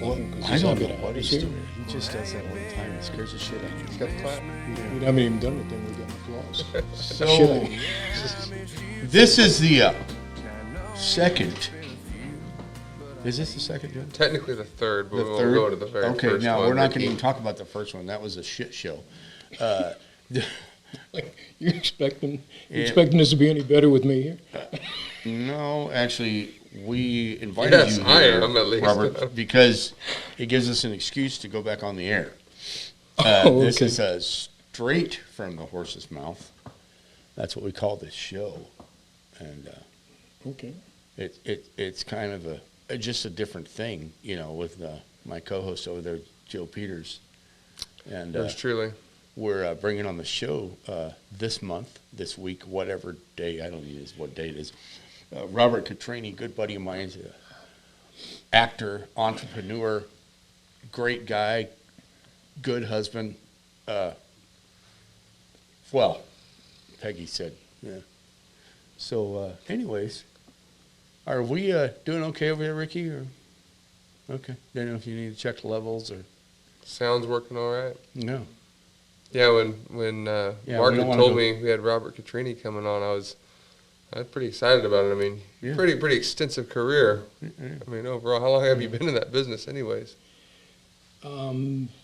clapping? Because I he's don't happy know to what have us he's here. doing. He just does that all the time. It scares the shit out of me. He's got the clap. We haven't even done anything. We got applause. So, Shit. this is the second. Is this the second, Joe? Technically the third, but The we won't third? go to the very Okay, first now one. we're not going to Ricky. even talk about the first one. That was a shit show. Like, you expecting Yeah. this to be any better with me here? No, actually, we invited Yes, you I here, am, at least. Robert, because it gives us an excuse to go back on the air. This okay. is straight from the horse's mouth. That's what we call this show, and Okay. it's kind of just a different thing, you know, with my co-host over there, Joe Peters, and Yours truly. we're bringing on the show this month, this week, whatever day, I don't know what day it is. Robert Catrini, good buddy of mine, actor, entrepreneur, great guy, good husband. Well, Peggy said, yeah. So, anyways, are we doing okay over here, Ricky? Or okay, don't know if you need to check the levels or Sounds working all right. no. Yeah, when Yeah, we Mark don't had wanna told go- me we had Robert Catrini coming on, I was pretty excited about it. I mean, Yeah. pretty extensive career. Yeah. I mean, overall, how long have you been in that business, anyways?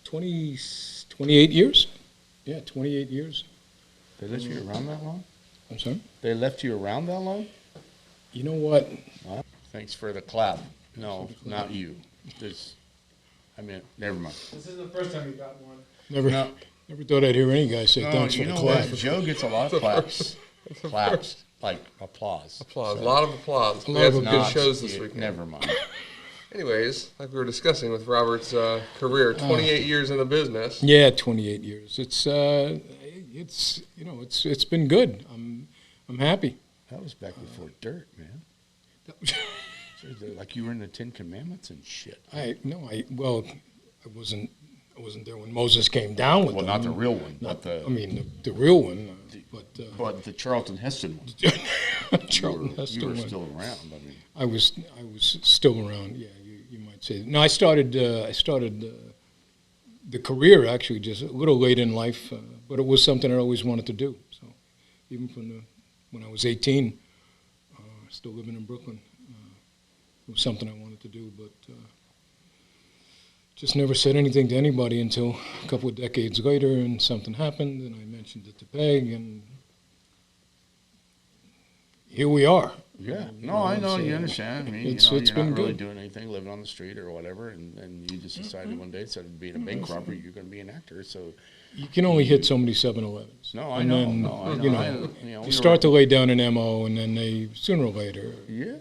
28 years? Yeah, 28 years. They left you around that long? I'm sorry? They left you around that long? You know what? Well, thanks for the clap. No, not you. Never mind. This isn't the first time you got one. Never, No. never thought I'd hear any guy say No, thanks for you the know clap. what? Joe gets a lot of claps. Claps, like applause. Applause, So, a lot of applause. A We lot had of some good not- shows this yeah, weekend. Never mind. Anyways, like we were discussing with Robert's career, 28 years in the business. Yeah, 28 years. It's been good. I'm happy. That was back before dirt, man. Seriously, like you were in the Ten Commandments and shit. I wasn't there when Moses came down with Well, them. not the real one, but the the real one. but the Charlton Heston one. Charlton You Heston were one. still around. I mean, I was still around. Yeah, you might say. No, I started the career actually just a little late in life, but it was something I always wanted to do. So even when I was 18, still living in Brooklyn, it was something I wanted to do, but just never said anything to anybody until a couple of decades later, and something happened, and I mentioned it to Peg, and here we are. yeah. No, I know. You understand. I mean, it's you're been not really good. doing anything, living on the street or whatever, and you just decided one day, instead of being a bank robber, you're going to be an actor. So, You can only hit so many 7-Elevens. no, I And know. then, No, I know. you know, we You start to lay down an MO, and then they, sooner or later, Yeah.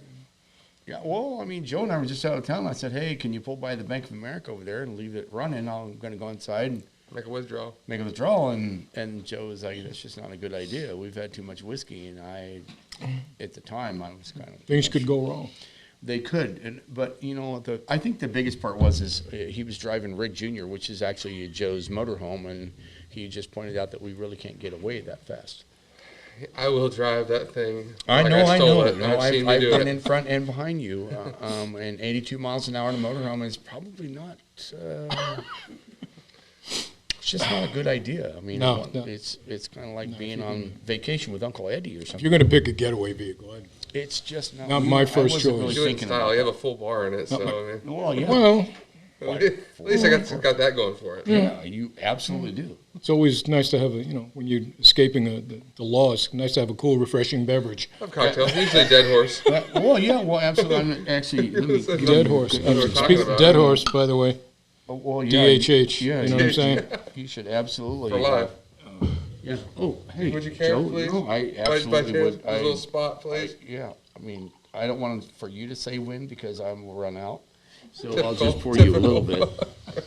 Yeah, well, I mean, Joe and I were just out of town. I said, hey, can you pull by the Bank of America over there and leave it running? I'm going to go inside and Make a withdrawal. make a withdrawal. And Joe was like, that's just not a good idea. We've had too much whiskey. And at the time, I was kind of... things could go wrong. They could. But, you know, I think the biggest part is he was driving Rick Jr., which is actually Joe's motorhome. And he just pointed out that we really can't get away that fast. I will drive that thing. I like know. stole it. No, I've seen you I've do been it. in front and behind you, and 82 miles an hour in a motorhome is probably not. It's just not a good idea. I mean, No. it's kind of like being on vacation with Uncle Eddie or If something. you're going to pick a getaway vehicle, It's just not. Not my first I wasn't choice. Really Do it in thinking style. about You have that. a full bar in it, so I mean, Well, yeah. well, at least I got that going for it. Yeah, you absolutely do. it's always nice to have when you're escaping the laws, nice to have a cool, refreshing beverage. I have cocktails. Usually Dead Horse. Well, yeah. Well, absolutely. Actually, let me. Dead Dead horse. That's what we're talking Speak about. Dead horse, by the way. Well, yeah. DHH. Yeah, You know what I'm saying? You should absolutely. For live. Yeah. Oh, hey. Would you care, Joe, please? No, I By absolutely chance, would. a little spot, please. Yeah, I mean, I don't want for you to say when because I will run out. So I'll Typical, just pour you a typical. little bit.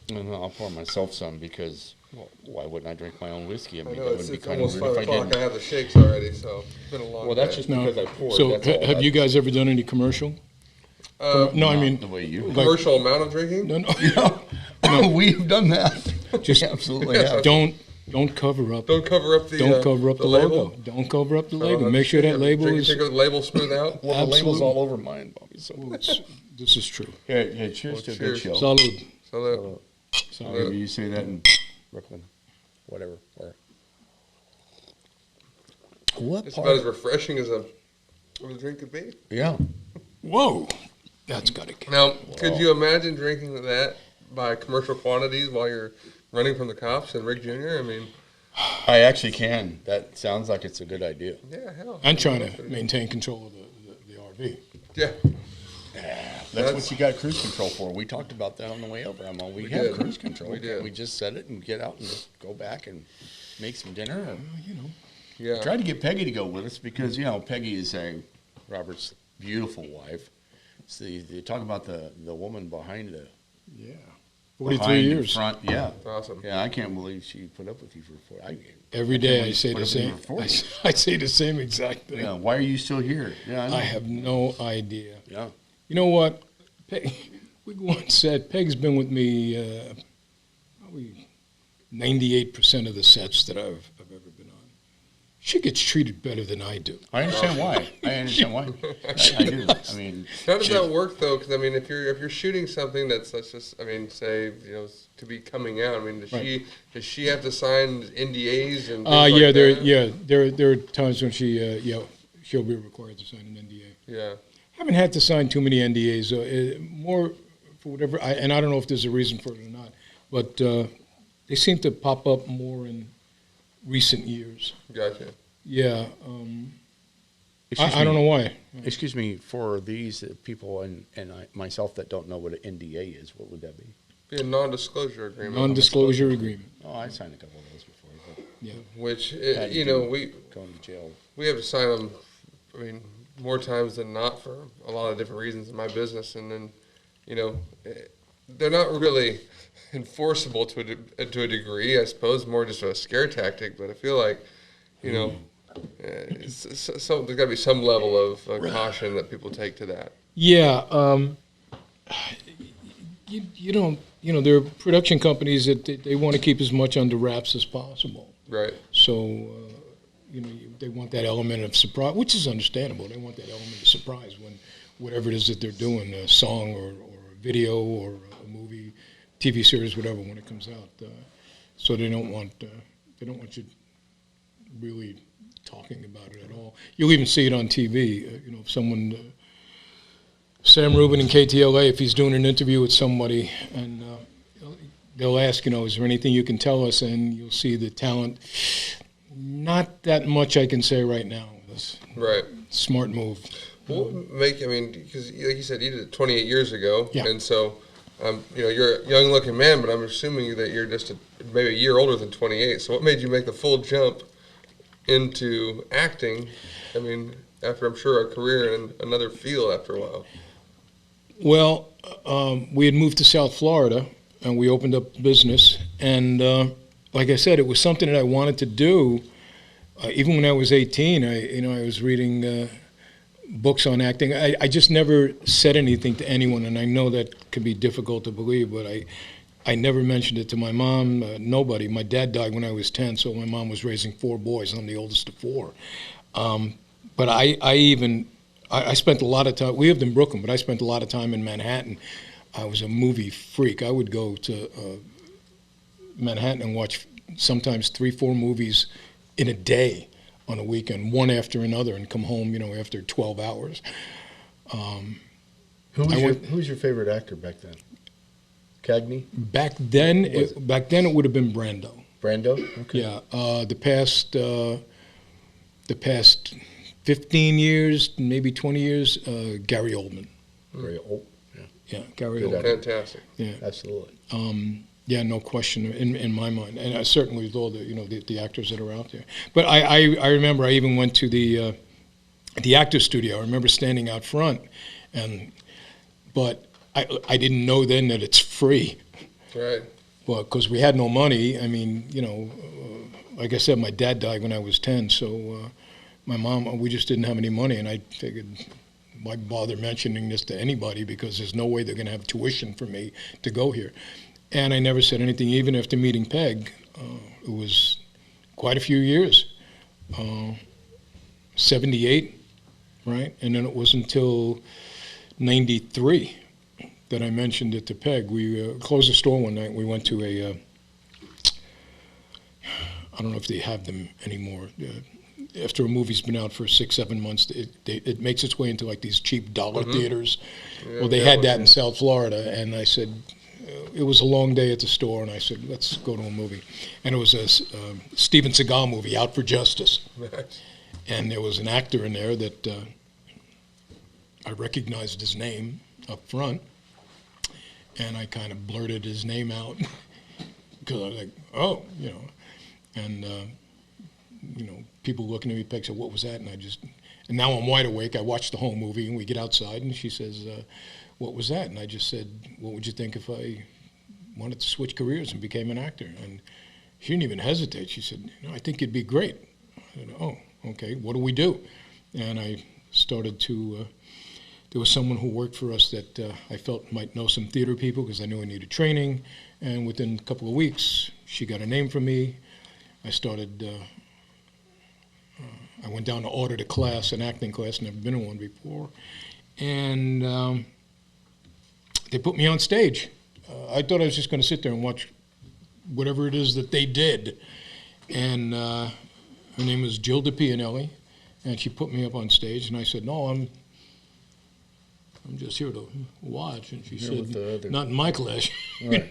And I'll pour myself some because, well, why wouldn't I drink my own whiskey? I I mean, know that it's would be kind almost of 5 weird if I o'clock. I didn't. have the shakes already, so it's been a long Well, that's day. just No. because I poured. So, that's all. have you guys ever done any commercial? No, I Not mean, the way you. like- Commercial amount of drinking? no, No, we've done that. Just- We absolutely have. don't cover up. Don't cover up the Don't cover up the label. logo. Don't cover up the So label. Make sure that label drink, is. Take the label smooth out. Well, the label's Absolutely. all over mine, Bobby. So. This is true. Yeah, cheers Well, to a cheers. good show. Salud. So However you say that in Brooklyn, whatever. Where? What it's part? about as refreshing as a drink could be. Yeah. Whoa, that's got to kick. Now, could you imagine drinking that by commercial quantities while you're running from the cops and Rick Jr.? I mean, I actually can. That sounds like it's a good idea. yeah, hell. And trying to maintain control of the RV. Yeah. That's what you got cruise control for. We talked about that on the way over. We have did. cruise control. We did. We just set it and get out and just go back and make some dinner. Or You know. Yeah. tried to get Peggy to go with us because, Peggy is Robert's beautiful wife. So you talk about the woman behind the Yeah. 43 behind the years. front. Yeah. Awesome. Yeah, I can't believe she put up with you for 4. Every I day can't I say believe the she same. put up with you for 40. I say the same exact thing. Yeah, why are you still here? Yeah, I know. I have no idea. Yeah. You know what? Peg, we once said Peg's been with me probably 98% of the sets that I've ever been on. She gets treated better than I do. I understand why. I do. I mean, How does that work though? Because I mean, if you're shooting something that's just, I mean, say to be coming out. I mean, does she have to sign NDAs and? Things there are times when she'll be required to sign an NDA. Yeah. Haven't had to sign too many NDAs. More for whatever, and I don't know if there's a reason for it or not, but they seem to pop up more in recent years. Gotcha. Yeah, excuse I don't me. know why. Excuse me, for these people and myself that don't know what an NDA is, what would that be? Be a non-disclosure agreement. Non-disclosure agreement. Oh, I signed a couple of those before, but Yeah. Which Had to you know do- we going to jail. we have to sign them. I mean, more times than not for a lot of different reasons in my business, and then they're not really enforceable to a degree. I suppose more just a scare tactic. But I feel like there's got to be some level of caution that people take to that. Yeah, you don't. There are production companies that they want to keep as much under wraps as possible. Right. So, they want that element of surprise, which is understandable. They want that element of surprise when whatever it is that they're doing, a song or a video or a movie, TV series, whatever, when it comes out. So they don't want you really talking about it at all. You'll even see it on TV. If someone, Sam Rubin in KTLA, if he's doing an interview with somebody, and they'll ask, is there anything you can tell us? And you'll see the talent. Not that much I can say right now. Right. Smart move. What make? I mean, because like you said, you did it 28 years ago, Yeah. and so you're a young-looking man, but I'm assuming that you're just maybe a year older than 28. So what made you make the full jump into acting? I mean, after I'm sure a career in another field after a while. Well, we had moved to South Florida, and we opened up business. And like I said, it was something that I wanted to do. Even when I was 18, I was reading books on acting. I just never said anything to anyone, and I know that can be difficult to believe, but I never mentioned it to my mom, nobody. My dad died when I was 10, so my mom was raising 4 boys. I'm the oldest of 4. But I spent a lot of time, we lived in Brooklyn, but I spent a lot of time in Manhattan. I was a movie freak. I would go to Manhattan and watch sometimes 3-4 movies in a day on a weekend, one after another, and come home, after 12 hours. Who was your favorite actor back then? Cagney? Back then, it would have been Brando. Brando? Okay. Yeah, the past 15 years, maybe 20 years, Gary Oldman. Very old. Yeah. Yeah, Gary Good Oldman. actor. Fantastic. Yeah, Absolutely. yeah, no question in my mind, and certainly with all the actors that are out there. But I remember I even went to the actor studio. I remember standing out front, but I didn't know then that it's free. Right. Well, because we had no money. I mean, like I said, my dad died when I was 10, so my mom, we just didn't have any money, and I figured, why bother mentioning this to anybody, because there's no way they're going to have tuition for me to go here. And I never said anything, even after meeting Peg. It was quite a few years, 78, right? And then it wasn't until 93 that I mentioned it to Peg. We closed the store one night. We went to a, I don't know if they have them anymore. After a movie's been out for 6-7 months, it makes its way into like these cheap dollar theaters. Yeah, Well, they had that in South Florida, and I said, it was a long day at the store, and I said, let's go to a movie. And it was a Steven Seagal movie, Out for Justice. And there was an actor in there that I recognized his name up front, and I kind of blurted his name out because I was like, oh, you know. And, you know, people looking at me, Peg said, what was that? And now I'm wide awake. I watched the whole movie, and we get outside, and she says, what was that? And I just said, what would you think if I wanted to switch careers and became an actor? And she didn't even hesitate. She said, you know, I think you'd be great. I said, oh, okay, what do we do? And I started to, there was someone who worked for us that I felt might know some theater people because I knew I needed training. And within a couple of weeks, she got a name from me. I started, I went down to audit a class, an acting class, never been in one before. And they put me on stage. I thought I was just going to sit there and watch whatever it is that they did. And her name was Jill DePianelli, and she put me up on stage, and I said, no, I'm just here to watch. And she said, not in my class. Right.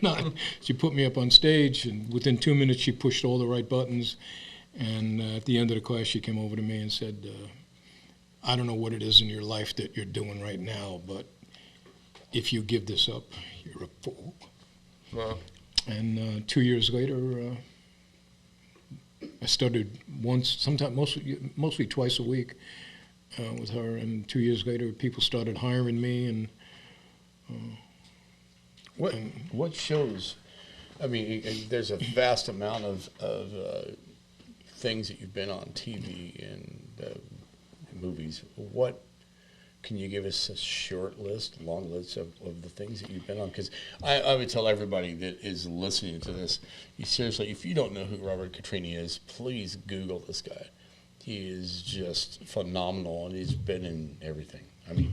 She put me up on stage, and within 2 minutes, she pushed all the right buttons. And at the end of the class, she came over to me and said, I don't know what it is in your life that you're doing right now, but if you give this up, you're a fool. Wow. And 2 years later, I started once, sometimes mostly twice a week with her. And 2 years later, people started hiring me. And What shows? I mean, there's a vast amount of things that you've been on TV and movies. What can you give us a short list, long list of the things that you've been on? Because I would tell everybody that is listening to this, seriously, if you don't know who Robert Catrini is, please Google this guy. He is just phenomenal, and he's been in everything. I mean,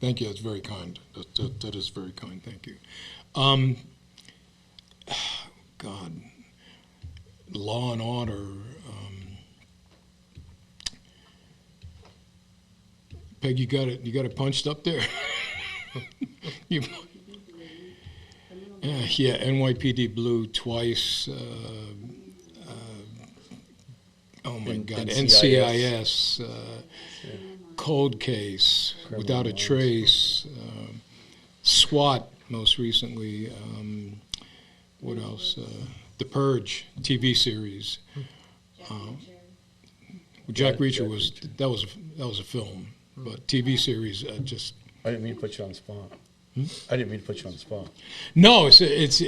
thank you. That's very kind. That is very kind. Thank you. God, Law and Order. Peg, you got it punched up there. Yeah, NYPD Blue twice. Oh my God, NCIS, Cold Case, Without a Trace, SWAT most recently. What else? The Purge TV series. Jack Reacher was that was a film, but TV series just. I didn't mean to put you on the spot. I didn't mean to put you on the spot. No, it's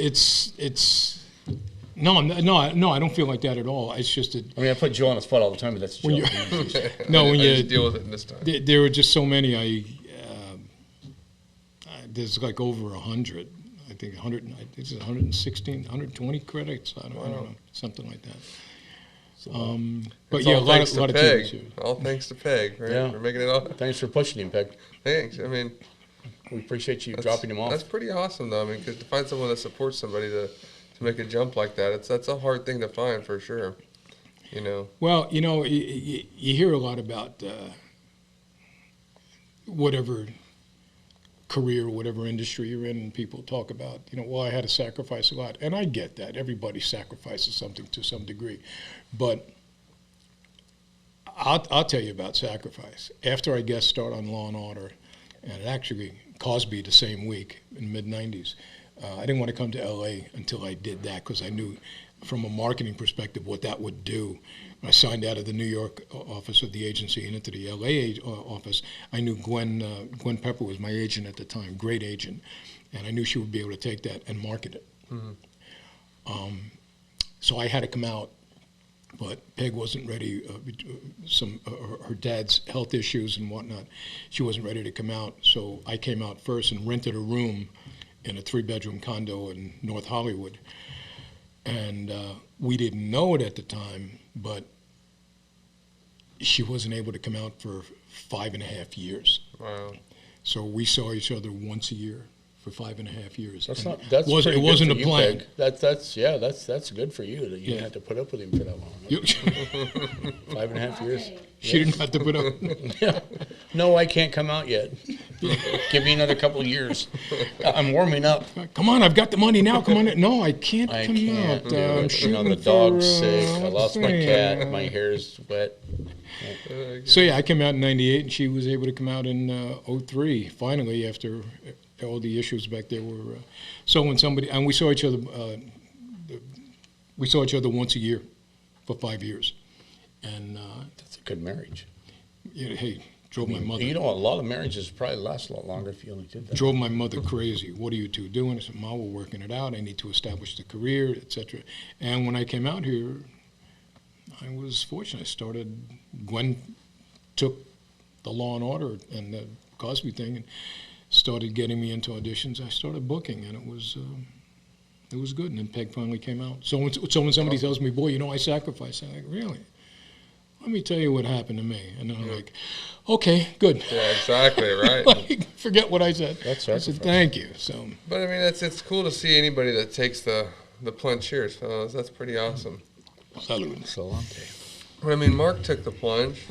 no, I don't feel like that at all. It's just that. I mean, I put Joe on the spot all the time, but that's a joke. No, when I you just deal with it this time. There were just so many. There's like over 100. I think 100. I think it's 116, 120 credits. I don't know, something like that. But It's yeah, a all lot thanks of to TV Peg. series. All thanks to Peg, right? Yeah. For making it all. Thanks for pushing him, Peg. Thanks. I mean, We appreciate you that's- dropping him off. That's pretty awesome, though. I mean, 'cause to find someone that supports somebody to make a jump like that, that's a hard thing to find for sure. You know. Well, you know, you hear a lot about whatever career, whatever industry you're in, and people talk about, you know, well, I had to sacrifice a lot. And I get that. Everybody sacrifices something to some degree. But I'll tell you about sacrifice. After I guest starred on Law & Order, and actually Cosby the same week in the mid-'90s, I didn't want to come to L.A. until I did that because I knew from a marketing perspective what that would do. When I signed out of the New York office of the agency and into the L.A. office, I knew Gwen Pepper was my agent at the time, great agent, and I knew she would be able to take that and market it. Mm-hmm. So I had to come out, but Peg wasn't ready. Her dad's health issues and whatnot, she wasn't ready to come out. So I came out first and rented a room in a 3-bedroom condo in North Hollywood. And we didn't know it at the time, but she wasn't able to come out for 5.5 years. Wow. So we saw each other once a year for 5.5 years. That's And not. That's it pretty wasn't good a for you, plan. Peg. That's good for you that you didn't have to put up with him for that long. You- 5.5 years. she didn't have to put up. Yeah. No, I can't come out yet. Give me another couple of years. I'm warming up. Come on, I've got the money now. Come on. No, I can't I come can't out. do I'm it. shooting The for, dog's sick. I what's lost the my thing? cat. My hair's wet. So yeah, I came out in '98, and she was able to come out in '03. Finally, after all the issues back there were. So when somebody and we saw each other, once a year for 5 years, and That's a good marriage. hey, drove my mother. You know, a lot of marriages probably last a lot longer if you only did that. Drove my mother crazy. What are you two doing? I said, Ma, we're working it out. I need to establish the career, etc. And when I came out here, I was fortunate. I started. Gwen took the Law and Order and the Cosby thing and started getting me into auditions. I started booking, and it was good. And then Peg finally came out. So when somebody tells me, boy, you know, I sacrificed, I'm like, really? Let me tell you what happened to me. And then I'm like, okay, good. Yeah, exactly, right. Like, forget what I said. That's I said, sacrifice. thank you. So But I mean, it's cool to see anybody that takes the plunge. Cheers, fellas. That's pretty awesome. salud. Salante. But I mean, Mark took the plunge.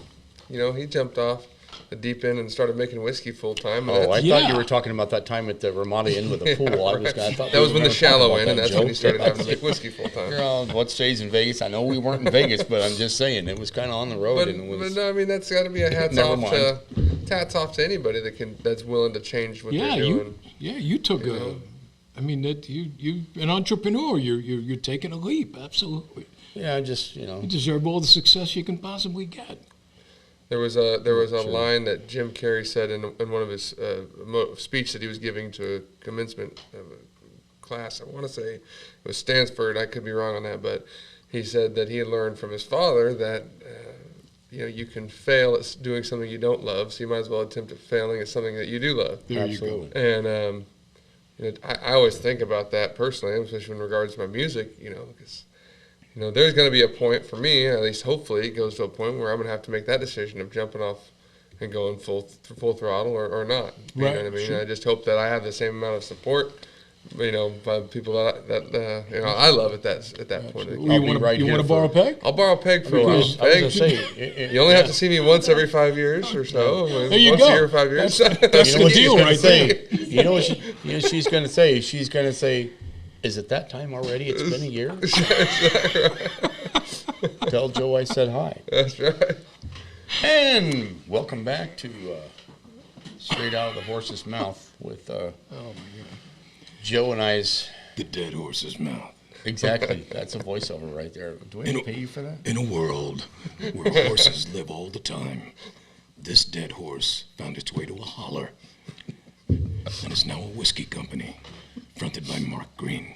You know, he jumped off the deep end and started making whiskey full time. Oh, I thought Yeah. you were talking about that time at the Ramada Inn with the pool. I thought That was when the shallow end, and that's when he started having to like. make whiskey full time. What stays in Vegas? I know we weren't in Vegas, but I'm just saying it was kind of on the road, But, and it was. but no, I mean, that's got to be a hats Never off to anybody that's willing to change what Yeah, they're doing. you took You a. know? I mean, that you an entrepreneur. You're taking a leap. Absolutely. Yeah, I just You deserve all the success you can possibly get. There was a Sure. line that Jim Carrey said in one of his speech that he was giving to a commencement of a class. I want to say it was Stanford. I could be wrong on that, but he said that he had learned from his father that you can fail at doing something you don't love, so you might as well attempt at failing at something that you do love. There absolutely. And I always think about that personally, especially in regards to my music. Because there's going to be a point for me, at least hopefully it goes to a point where I'm going to have to make that decision of jumping off and going full throttle or not. You know what I mean? Sure. I just hope that I have the same amount of support, by people that I love at that point. You want to right here borrow a peg? I'll borrow Peg for a while. I was Peg, gonna say, you only have to see me once every 5 years or so. There you once go. a year, 5 years. That's the deal right there. You know what she's gonna say? She's gonna say, "Is it that time already? It's been a year." Tell Joe I said hi. That's right. And welcome back to Straight Out of the Horse's Mouth with Oh my God. Joe and I's. The dead horse's mouth. Exactly. That's a voiceover right there. Do we have to pay you for that? In a world where horses live all the time, this dead horse found its way to a holler and is now a whiskey company fronted by Mark Green.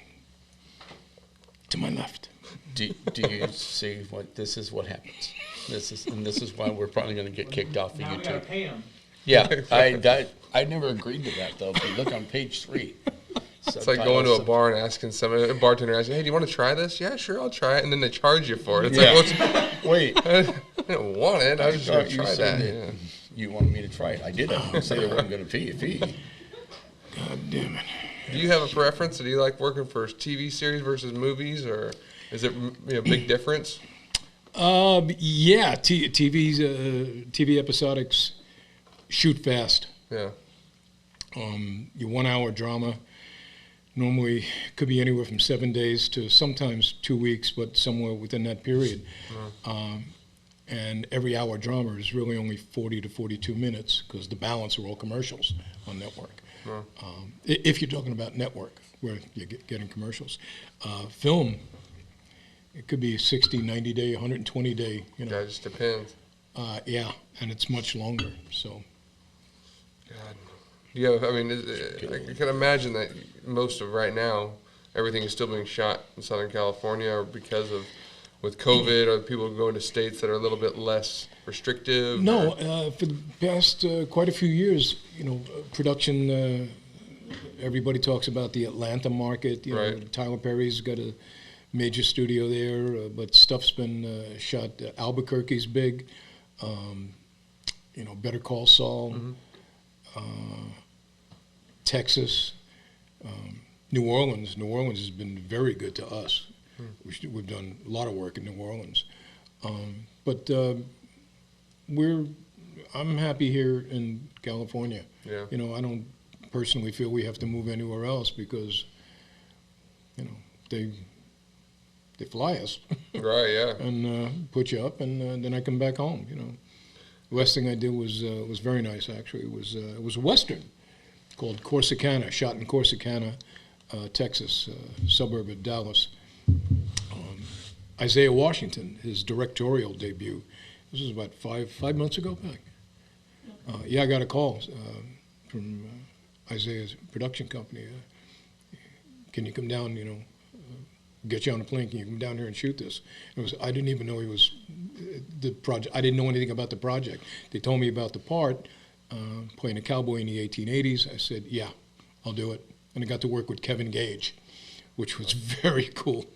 To my left. Do you see what this is? What happens? This is why we're probably going to get kicked off of Now we gotta YouTube. pay him. Yeah, I never agreed to that though. If you look on page 3, It's like going to a bar and asking a bartender asking, "Hey, do you want to try this?" "Yeah, sure, I'll try it." And then they charge you for it. It's Yeah. like, Wait, I didn't want it. I was just going to try said that. that Yeah. you wanted me to try it. I did. I didn't say I wasn't going to pay you a fee. God damn it. Do you have a preference? Do you like working for TV series versus movies, or is it a big difference? Yeah, TV episodics shoot fast. Yeah. Your 1 hour drama normally could be anywhere from 7 days to sometimes 2 weeks, but somewhere within that period. And every hour drama is really only 40 to 42 minutes because the balance are all commercials on network. If you're talking about network, where you're getting commercials. Film, it could be a 60, 90 day, 120 day, Yeah, it just depends. yeah, and it's much longer, so. God. Do you have, I mean, I can imagine that most of right now, everything is still being shot in Southern California, or because of, with COVID, or people going to states that are a little bit less restrictive? No, or- for the past quite a few years, production, everybody talks about the Atlanta market. Right. Tyler Perry's got a major studio there, but stuff's been shot. Albuquerque's big. Better Call Saul. Texas. New Orleans has been very good to us. We've done a lot of work in New Orleans. But I'm happy here in California. Yeah. You know, I don't personally feel we have to move anywhere else because, you know, they fly us Right. Yeah. and put you up, and then I come back home. You know, the last thing I did was very nice actually. It was a Western called Corsicana, shot in Corsicana, Texas, suburb of Dallas. Isaiah Washington, his directorial debut. This was about five months ago back. Yeah, I got a call from Isaiah's production company. Can you come down? You know, get you on a plane. Can you come down here and shoot this? I didn't even know he was the project. I didn't know anything about the project. They told me about the part, playing a cowboy in the 1880s. I said, yeah, I'll do it. And I got to work with Kevin Gage, which was very cool.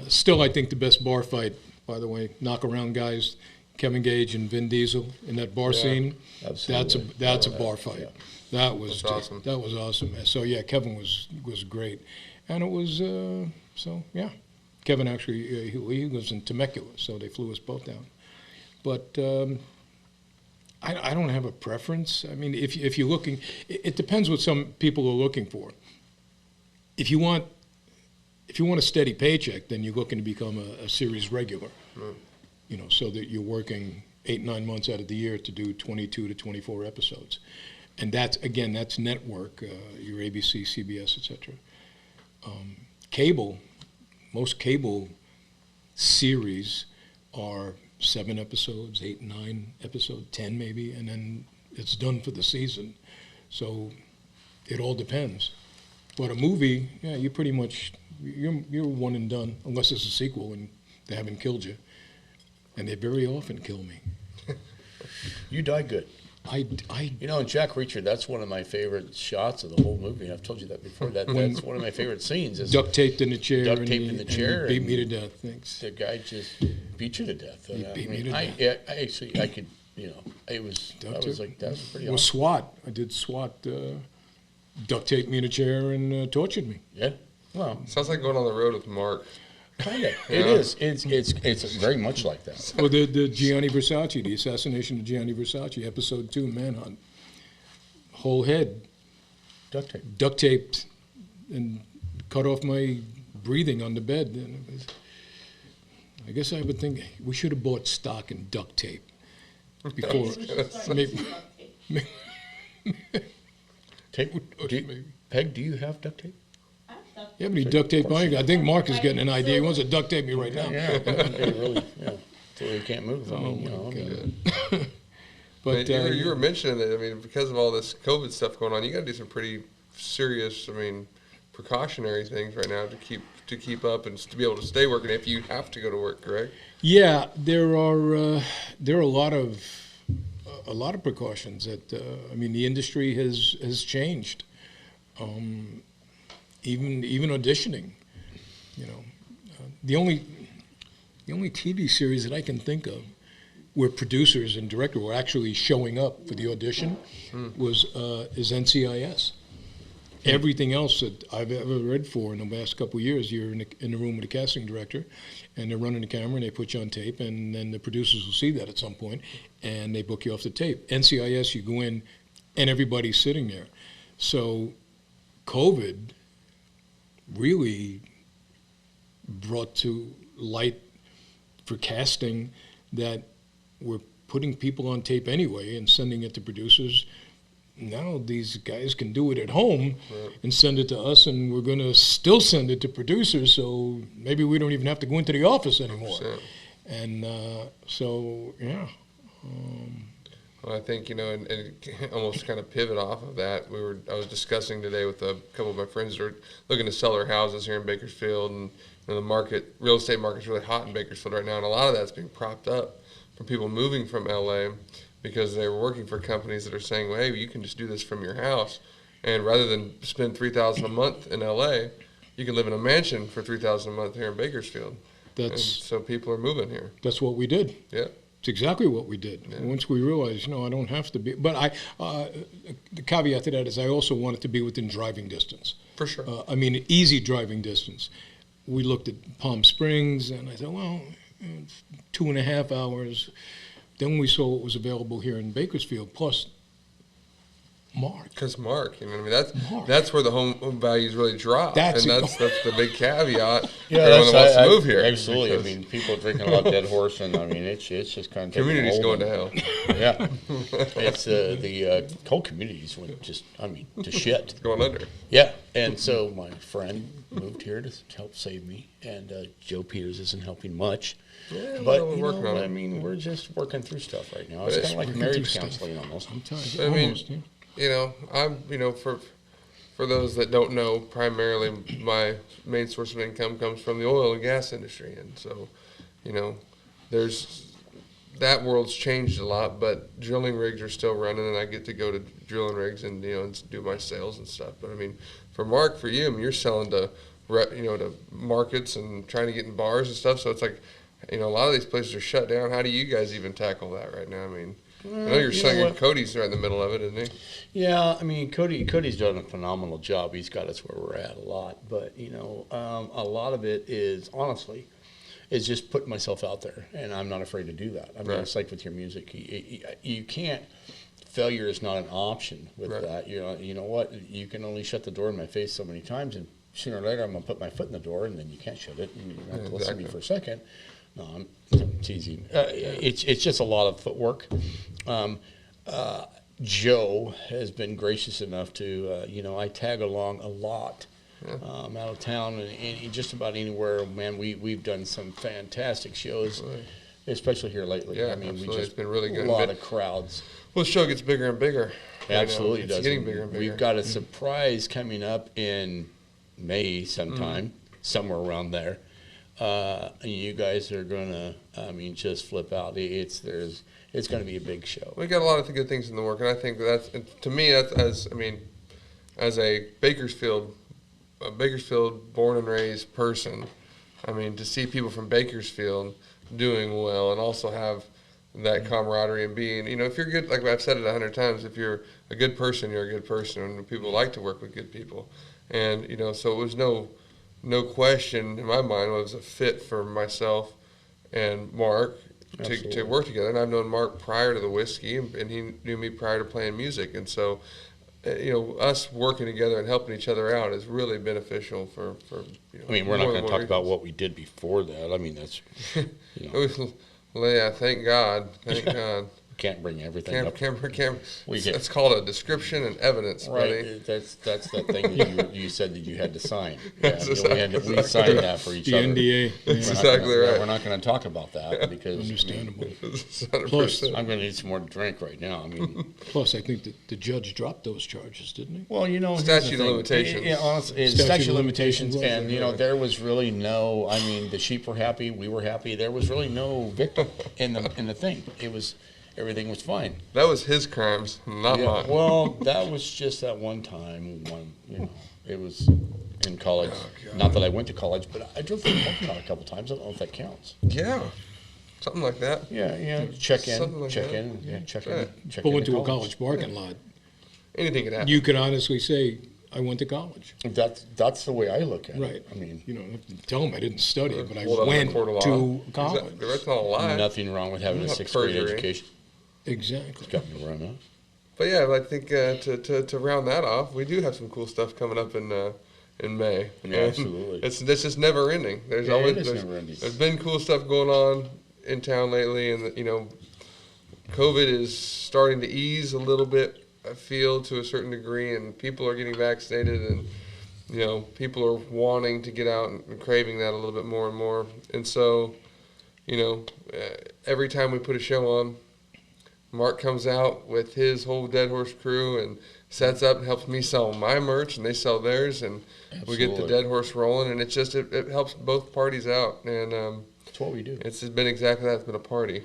Still, I think the best bar fight, by the way, knock around guys, Kevin Gage and Vin Diesel in that bar scene. Absolutely. That's a bar fight. Yeah. That was That's awesome. That was awesome. So yeah, Kevin was great, and it was so yeah. Kevin actually he lives in Temecula, so they flew us both down. But I don't have a preference. I mean, if you're looking, it depends what some people are looking for. If you want a steady paycheck, then you're looking to become a series regular. You know, so that you're working 8-9 months out of the year to do 22 to 24 episodes, and that's network, your ABC, CBS, etc. Cable, most cable series are 7 episodes, 8, 9 episodes, 10 maybe, and then it's done for the season. So it all depends. But a movie, yeah, you pretty much you're one and done, unless it's a sequel and they haven't killed you, and they very often kill me. You die good. You know, in Jack Reacher, that's one of my favorite shots of the whole movie. And I've told you that before. That's one of my favorite scenes. Is duct taped in the chair. Duct taped in the chair. And he beat me to death. Thanks. the guy just beat you to death. He beat me to I death. I could, you know, I was like, that was pretty Well, awesome. SWAT. I did SWAT. Duct taped me in a chair and tortured me. Yeah. Well, Sounds like going on the road with Mark. kind of. It is. It's very much like that. Well, the Gianni Versace, the assassination of Gianni Versace, episode 2, Manhunt. Whole head Duct tape. duct taped and cut off my breathing on the bed. And it was, I guess I would think we should have bought stock in duct tape before. maybe, Tape. maybe. Peg, do you have duct tape? Yeah, but he duct taped my. I think Mark is getting an idea. He wants to duct tape me right now. Yeah. They really. Yeah. So you can't move. I mean, you know. Oh, my I mean, God. But you were mentioning that, I mean, because of all this COVID stuff going on, you got to do some pretty serious, I mean, precautionary things right now to keep up and to be able to stay working if you have to go to work, correct? yeah, there are a lot of precautions that I mean the industry has changed. Even auditioning, you know, the only TV series that I can think of where producers and director were actually showing up for the audition is NCIS. Everything else that I've ever read for in the last couple of years, you're in the room with a casting director, and they're running the camera, and they put you on tape, and then the producers will see that at some point, and they book you off the tape. NCIS, you go in, and everybody's sitting there. So COVID really brought to light for casting that we're putting people on tape anyway and sending it to producers. Now these guys can do it at home and send it to us, and we're going to still send it to producers, so maybe we don't even have to go into the office anymore. 100%. And so, yeah. Well, I think, you know, and almost kind of pivot off of that, I was discussing today with a couple of my friends that are looking to sell their houses here in Bakersfield, and you know, real estate market's really hot in Bakersfield right now, and a lot of that's being propped up from people moving from LA because they were working for companies that are saying, well, hey, you can just do this from your house, and rather than spend $3,000 a month in LA, you can live in a mansion for $3,000 a month here in Bakersfield. And so people are moving here. That's what we did. Yeah. It's exactly what we did. Yeah. Once we realized, I don't have to be. But the caveat to that is I also wanted to be within driving distance. For sure. I mean, easy driving distance. We looked at Palm Springs, and I said, well, 2.5 hours. Then we saw what was available here in Bakersfield, plus Mark. Because Mark, you know what I mean? Mark. That's where the home values really drop. That's that's the big caveat. Yeah, Everyone that wants to move here. Absolutely. I because mean, people are drinking a lot of Dead Horse, and I mean, it's just kind of taking community's a going hold to hell. Yeah, it's the whole communities went to shit. It's going under. Yeah, and so my friend moved here to help save me, and Joe Peters isn't helping much. Yeah, But we're working on it. I mean, we're just working through stuff right now. But It's it's kind of like working marriage through counseling stuff. almost. Sometimes, I mean, almost, yeah. You know, I'm, for those that don't know, primarily my main source of income comes from the oil and gas industry. And so, that world's changed a lot, but drilling rigs are still running, and I get to go to drilling rigs and, and do my sales and stuff. But I mean, for Mark, for you, I mean, you're selling to, to markets and trying to get in bars and stuff. So it's like, a lot of these places are shut down. How do you guys even tackle that right now? I mean, I know you're saying Cody's right in the middle of it, isn't he? Yeah, I mean, Cody's done a phenomenal job. He's got us where we're at a lot. But, a lot of it is, honestly, is just putting myself out there. And I'm not afraid to do that. I mean, Right. It's like with your music. You can't, failure is not an option with Right. that. You know what? You can only shut the door in my face so many times. And sooner or later, I'm going to put my foot in the door, and then you can't shut it. And you have to listen to me Exactly. for a second. No, I'm teasing. It's just a lot of footwork. Joe has been gracious enough to, I tag along a lot out of town and just about anywhere. Man, we've done some fantastic shows, especially here lately. Yeah, I mean, absolutely. we It's just been really good. a lot of crowds. Well, the show gets bigger and bigger. Absolutely It's does. getting bigger and bigger. We've got a surprise coming up in May sometime, somewhere around there. And you guys are gonna, just flip out. It's gonna be a big show. We got a lot of good things in the work, and I think that's, to me, that's as a Bakersfield born and raised person. I mean, to see people from Bakersfield doing well and also have that camaraderie and being, if you're good, like I've said it 100 times, if you're a good person, you're a good person, and people like to work with good people. And, so it was no question in my mind, it was a fit for myself and Mark to Absolutely. work together. And I've known Mark prior to the whiskey, and he knew me prior to playing music. And so, us working together and helping each other out is really beneficial for I mean, we're not more going than to one talk about reason. what we did before that. I mean, that's Well, yeah, thank God. Thank God. can't bring everything up. We get- It's called a description and evidence, buddy. Right, that's the thing that you said that you had to sign. Yeah, That's we signed that for each The other. NDA. We're That's not exactly gonna, right. We're not going to talk about that because Understandable. 100%. I'm going to need some more to drink right now. I mean, Plus, I think that the judge dropped those charges, didn't he? well, here's the Statute of thing. limitations. Yeah, honestly, Statute statute of of limitations, limitations, and there was really no. I mean, the sheep were happy, we were happy. There was really no victim in the thing. Everything was fine. That was his crimes, not Yeah, mine. well, that was just that one time. It was in college. Not that I went to college, but I drove through the parking lot a couple times. I don't know if that counts. Yeah, something like that. Yeah. Check in, Something like check that. in, yeah, check in, Right. check Pull in into a college parking lot. Anything can happen. You could honestly say, I went to college. That's the way I look at Right. it. I mean, You don't have to tell them I didn't study, but I Hold up in went a court of law. to college. Exactly. That's not a lie. nothing wrong with having a Not 6th grade perjury. education. Exactly. It's got me run up. But yeah, I think to round that off, we do have some cool stuff coming up in May. Yeah, And absolutely. It's just never ending. There's Yeah, always it is there's, never ending. there's been cool stuff going on in town lately, and COVID is starting to ease a little bit. I feel to a certain degree, and people are getting vaccinated, and people are wanting to get out and craving that a little bit more and more. And so, every time we put a show on, Mark comes out with his whole Dead Horse crew and sets up and helps me sell my merch, and they sell theirs, and we get the Absolutely. Dead Horse rolling, and it helps both parties out, and That's what we do. it's been exactly that. It's been a party,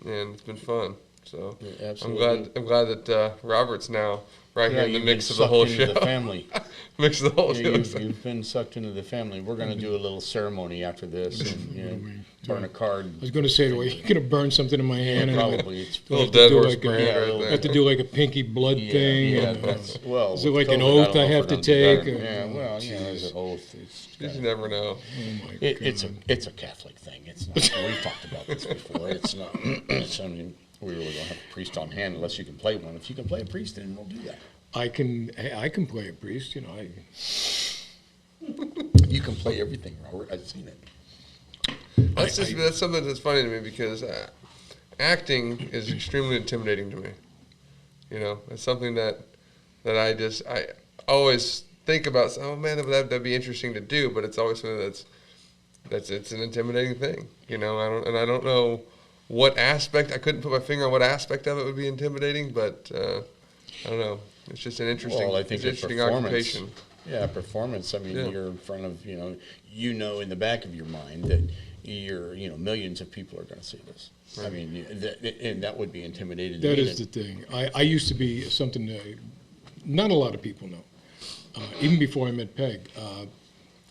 and it's been fun. So Yeah, I'm absolutely. glad that Robert's now right here in the you've been mix of the sucked whole into show. the family. Mix of the whole Yeah, show. you've been sucked into the family. We're going to do a little ceremony after this and burn a card. I was going to say, you're going to burn something in my hand, and Probably. It's Little have to dead do horse like a- brand yeah, a right little- there. have to do like a pinky blood thing. Yeah, and, that's well. is it with like an COVID, oath don't know I if have we're to gonna do that take, or- or- Yeah, well, there's an oath. You just never know. oh my It's God. it's a Catholic thing. It's not. We've talked about this before. It's not. I mean, we really don't have a priest on hand unless you can play one. If you can play a priest, then we'll do that. I can play a priest, you know. You can play everything, Robert. I've seen it. That's something that's funny to me because acting is extremely intimidating to me. You know, it's something that I always think about. Oh man, that'd be interesting to do, but it's always something that's it's an intimidating thing. You know, I don't know what aspect. I couldn't put my finger on what aspect of it would be intimidating, but I don't know. It's just an interesting, Well, I think it's an the interesting performance. occupation. Yeah, performance. I mean, Yeah. you're in front of in the back of your mind that millions of people are going to see this. I Right. mean, and that would be intimidating. That to me is the thing. I used to be something that not a lot of people know. Even before I met Peg,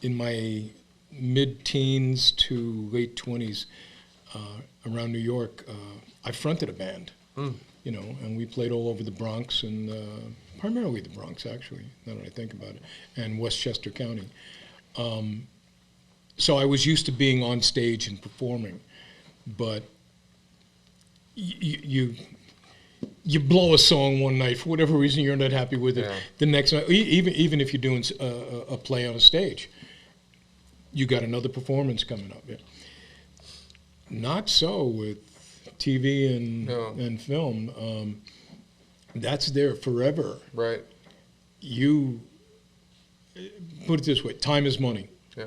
in my mid-teens to late 20s, around New York, I fronted a band. You know, and we played all over the Bronx and primarily the Bronx, actually, now that I think about it, and Westchester County. So I was used to being on stage and performing, but you blow a song one night for whatever reason you're not happy with it. Yeah. The next night, even if you're doing a play on a stage, you got another performance coming up. Yeah. Not so with TV and film. That's there forever. Right. You put it this way: time is money. Yeah.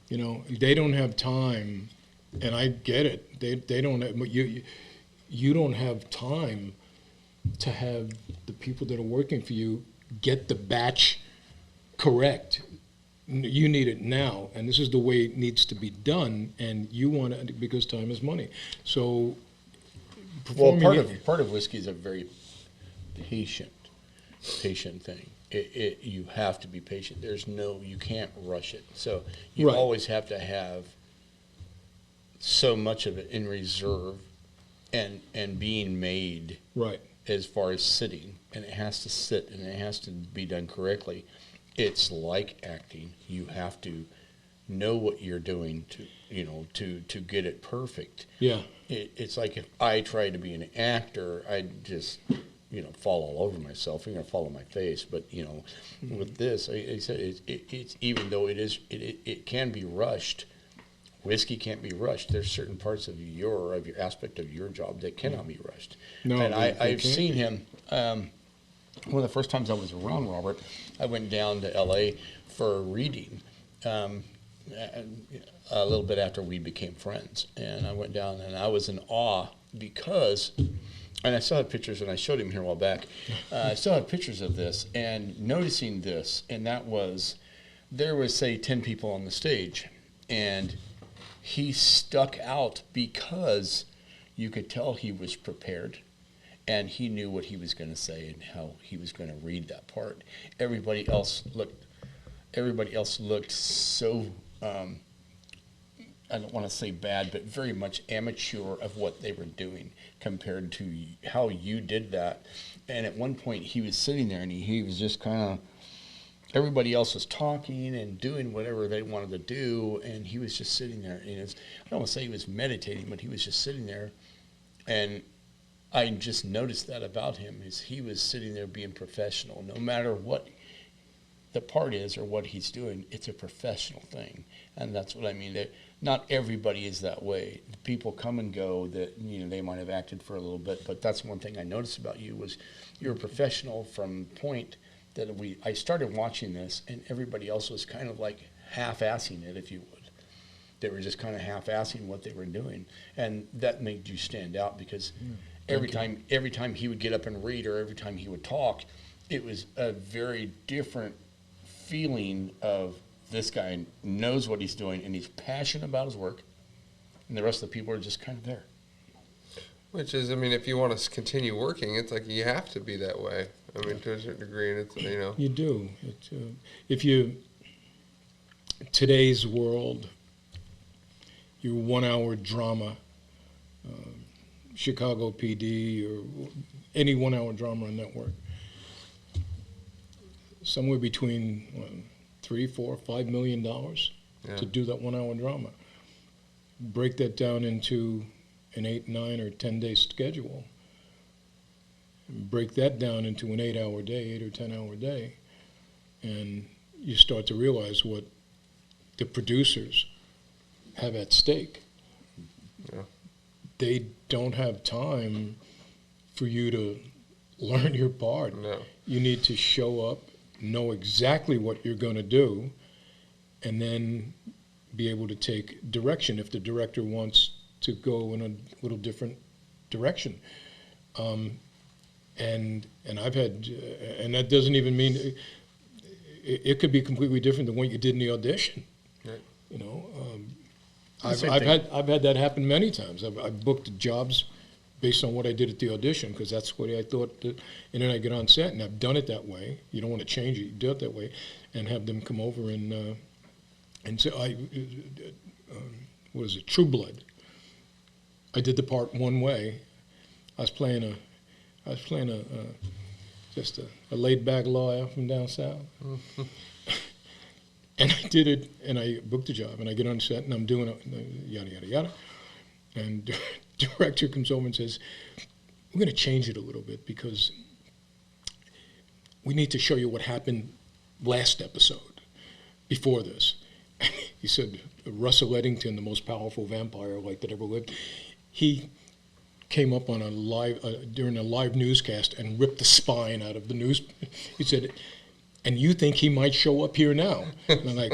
You know, they don't have time, and I get it. They don't have, you don't have time to have the people that are working for you get the batch correct. You need it now, and this is the way it needs to be done, and you want it because time is money. So, Well, performing part of whiskey is a very patient thing. You have to be patient. You can't rush it. So you Right. always have to have so much of it in reserve and being made right. as far as sitting, and it has to sit and it has to be done correctly. It's like acting. You have to know what you're doing to get it perfect. Yeah. It's like if I tried to be an actor, I'd just fall all over myself. You're gonna fall on my face. But with this, I said it's even though it can be rushed. Whiskey can't be rushed. There's certain parts of your aspect of your job that cannot be rushed. No, and they I've can't. seen him. One of the first times I was around Robert, I went down to L.A. for a reading. A little bit after we became friends, and I went down and I was in awe because, and I still have pictures, and I showed him here a while back. I still have pictures of this and noticing this, and there was say 10 people on the stage, and he stuck out because you could tell he was prepared. And he knew what he was going to say and how he was going to read that part. Everybody else looked so, I don't want to say bad, but very much amateur of what they were doing compared to how you did that. And at one point he was sitting there and he was just kind of, everybody else was talking and doing whatever they wanted to do. And he was just sitting there. And I don't want to say he was meditating, but he was just sitting there. And I just noticed that about him is he was sitting there being professional. No matter what the part is or what he's doing, it's a professional thing. And that's what I mean. That not everybody is that way. People come and go that, they might have acted for a little bit, but that's one thing I noticed about you was you're a professional from the point that I started watching this and everybody else was kind of like half-assing it, if you would. They were just kind of half-assing what they were doing. And that made you stand out because every time he would get up and read or every time he would talk, it was a very different feeling of this guy knows what he's doing and he's passionate about his work, and the rest of the people are just kind of there. Which is, I mean, if you want to continue working, it's like you have to be that way. I mean, to a certain degree, and it's, you know. You do. If you, today's world, your 1 hour drama, Chicago PD or any 1 hour drama on network, somewhere between $3, $4, $5 million to do that 1 hour drama. Break that down into an 8, 9, or 10-day schedule. Break that down into an 8 hour day, 8 or 10 hour day, and you start to realize what the producers have at stake. Yeah. They don't have time for you to learn your part. No. You need to show up, know exactly what you're going to do, and then be able to take direction if the director wants to go in a little different direction. And I've had, and that doesn't even mean, it could be completely different than what you did in the audition. Right. You know, That's I've the thing. had that happen many times. I've booked jobs based on what I did at the audition because that's what I thought. And then I get on set, and I've done it that way. You don't want to change it; you do it that way, and have them come over and say, what is it? True Blood. I did the part one way. I was playing just a laid back lawyer from down south. And I did it, and I booked the job, and I get on set, and I'm doing it, yada, yada, yada. And director comes over and says, we're going to change it a little bit because we need to show you what happened last episode, before this. He said, Russell Eddington, the most powerful vampire like that ever lived, he came up on a live during a live newscast and ripped the spine out of the news. He said, and you think he might show up here now? And I'm like,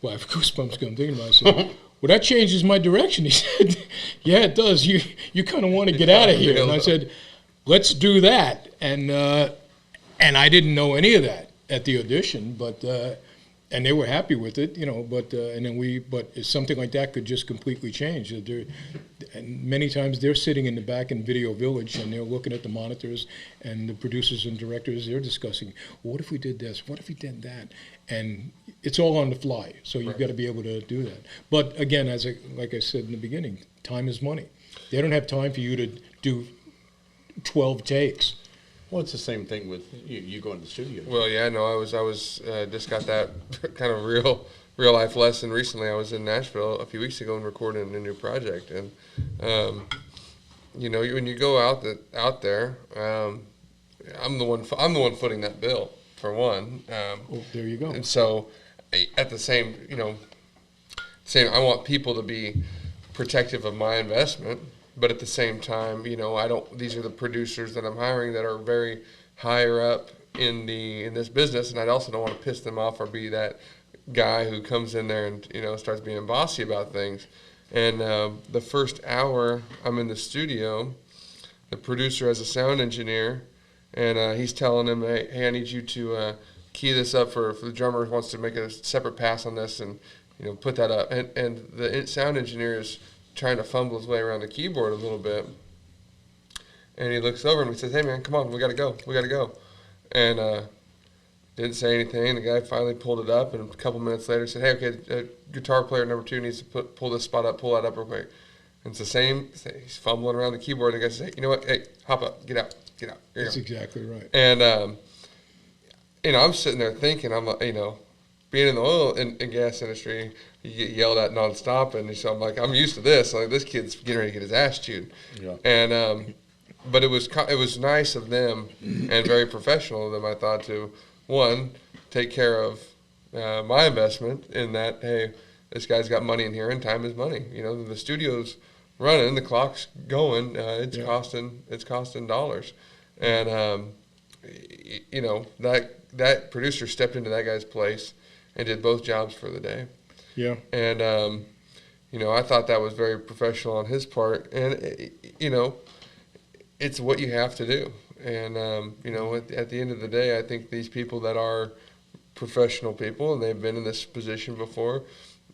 well, I have goosebumps going thinking about it. I said, well, that changes my direction. He said, yeah, it does. You kind of want to get out of here. And I said, let's do that. And I didn't know any of that at the audition, but and they were happy with it, you know. But something like that could just completely change. And many times they're sitting in the back in Video Village and they're looking at the monitors, and the producers and directors, they're discussing, well, what if we did this? What if we did that? And it's all on the fly, so you've got to be able to do that. But again, like I said in the beginning, time is money. They don't have time for you to do 12 takes. Well, it's the same thing with you go in the studio. Well, yeah, no, I was just got that kind of real life lesson recently. I was in Nashville a few weeks ago and recording a new project, and you know, when you go out there, I'm the one footing that bill for one. Oh, there you go. And so, at the same, you know, I want people to be protective of my investment. But at the same time, you know, these are the producers that I'm hiring that are very higher up in this business, and I also don't want to piss them off or be that guy who comes in there and, you know, starts being bossy about things. And the first hour I'm in the studio, the producer has a sound engineer, and he's telling him, hey, I need you to key this up for the drummer who wants to make a separate pass on this, and, you know, put that up. And the sound engineer is trying to fumble his way around the keyboard a little bit, and he looks over and he says, hey man, come on, we gotta go, and didn't say anything. The guy finally pulled it up, and a couple minutes later said, hey, okay, guitar player number 2 needs to pull this spot up, pull that up real quick. And it's the same, he's fumbling around the keyboard, and the guy says, hey, you know what, hey, hop up, get out. That's exactly right. And you know, I'm sitting there thinking, I'm like, you know, being in the oil and gas industry, you get yelled at nonstop, and so I'm like, I'm used to this. Like, this kid's getting ready to get his ass chewed. Yeah. And but it was nice of them and very professional of them, I thought, to one, take care of my investment in that. Hey, this guy's got money in here, and time is money. You know, the studio's running, the clock's going. It's costing dollars, and you know, that producer stepped into that guy's place and did both jobs for the day. Yeah. And, you know, I thought that was very professional on his part. And, you know, it's what you have to do. And, you know, at the end of the day, I think these people that are professional people, and they've been in this position before,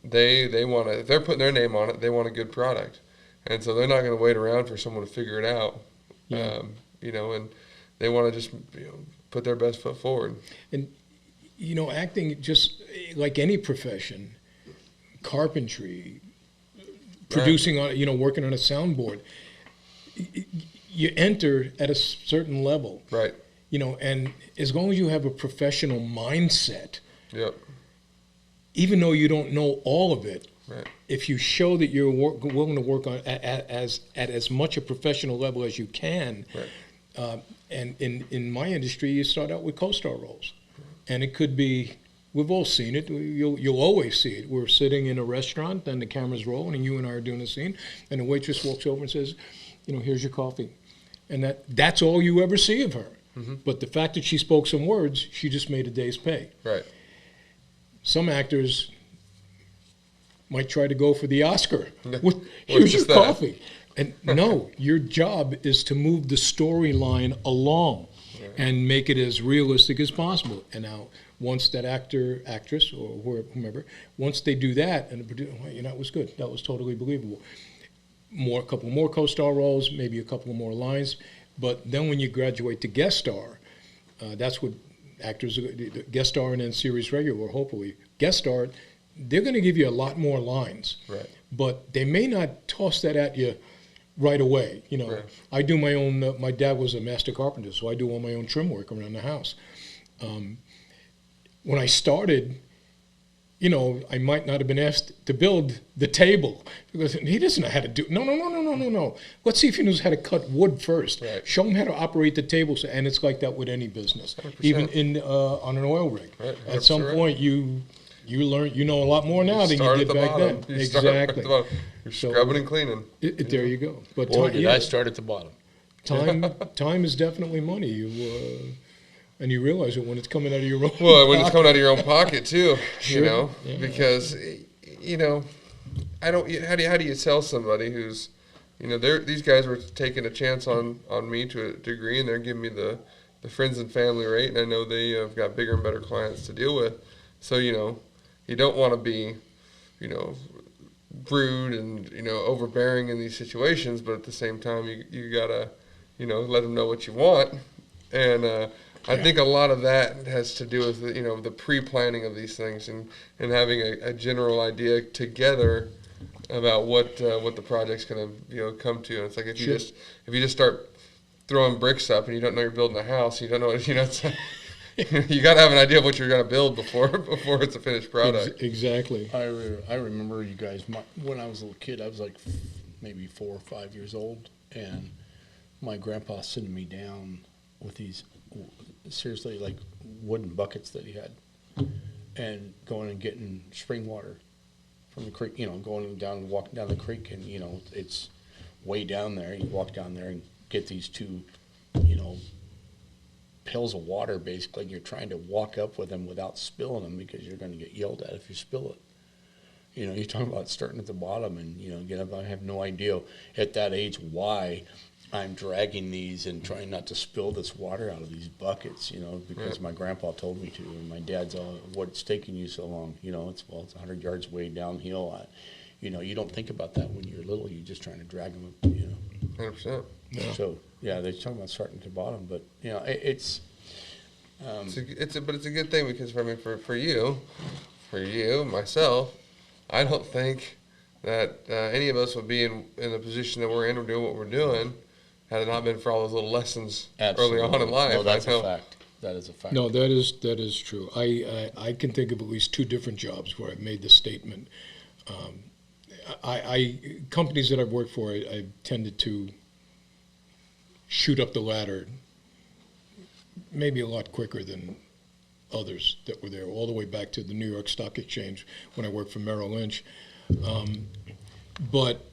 they want to, if they're putting their name on it, they want a good product. and so they're not going to wait around for someone to figure it out. Yeah. You know, and they want to just put their best foot forward. And, acting, just like any profession, carpentry, producing on, working on a soundboard, you enter at a certain level, Right. And as long as you have a professional mindset, Yep. even though you don't know all of it, Right. if you show that you're willing to work on at as much a professional level as you can, Right. and in my industry, you start out with co-star roles, and it could be. We've all seen it. You'll always see it. We're sitting in a restaurant, and the camera's rolling, and you and I are doing a scene, and the waitress walks over and says, "Here's your coffee," and that's all you ever see of her. Mm-hmm. But the fact that she spoke some words, she just made a day's pay. Right. Some actors might try to go for the Oscar. Yeah. Here's your just that? coffee. And no, your job is to move the storyline along and make it as realistic as possible. And now, once that actor, actress, or whomever, once they do that, and the producer, that was good. That was totally believable. A couple more co-star roles, maybe a couple more lines. But then when you graduate to guest star, that's what actors, guest star and then series regular, or hopefully guest star, they're going to give you a lot more lines. Right. But they may not toss that at you right away. Right. I do my own, my dad was a master carpenter, so I do all my own trim work around the house. When I started, I might not have been asked to build the table because he doesn't know how to do. No. Let's see if he knows how to cut wood first. Right. Show him how to operate the table, and it's like that with any business, 100%. even in on an oil rig. Right, At some 100% point, you learn, a lot more now than you Start did at the back bottom. then. You start at Exactly. the bottom. You're So- scrubbing and cleaning. There you go. But Boy, time, did I start at the bottom. time is definitely money. And you realize it when it's coming out of your own. Well, when it's pocket. coming out of your own pocket too, Sure. Yeah. because I don't. How do you tell somebody who's, these guys were taking a chance on me to a degree, and they're giving me the friends and family rate, and I know they have got bigger and better clients to deal with, so you don't want to be, rude and overbearing in these situations, but at the same time you gotta, let them know what you want, and. I think a lot of that has to do with the pre-planning of these things and having a general idea together about what the project's going to come to. And it's like if you just start throwing bricks up and you don't know you're building a house, you don't know it's, you got to have an idea of what you're going to build before it's a finished product. Exactly. I remember you guys, when I was a little kid, I was like maybe 4 or 5 years old, and my grandpa sitting me down with these seriously like wooden buckets that he had, and going and getting spring water from the creek, going down and walking down the creek, and it's way down there. You walk down there and get these 2 pails of water basically, and you're trying to walk up with them without spilling them because you're going to get yelled at if you spill it. You're talking about starting at the bottom, and I have no idea at that age why I'm dragging these and trying not to spill this water out of these buckets, because my grandpa told me to, and my dad's all, what's taking you so long? It's 100 yards way downhill. You don't think about that when you're little. You're just trying to drag them up, 100%. Yeah. So yeah, they're talking about starting at the bottom, but it's It's a good thing because for you, myself, I don't think that any of us would be in the position that we're in or doing what we're doing had it not been for all those little lessons early on in life. No, that's I know. a fact. That is a fact. No, that is true. I can think of at least 2 different jobs where I've made this statement. Companies that I've worked for, I've tended to shoot up the ladder maybe a lot quicker than others that were there, all the way back to the New York Stock Exchange when I worked for Merrill Lynch. But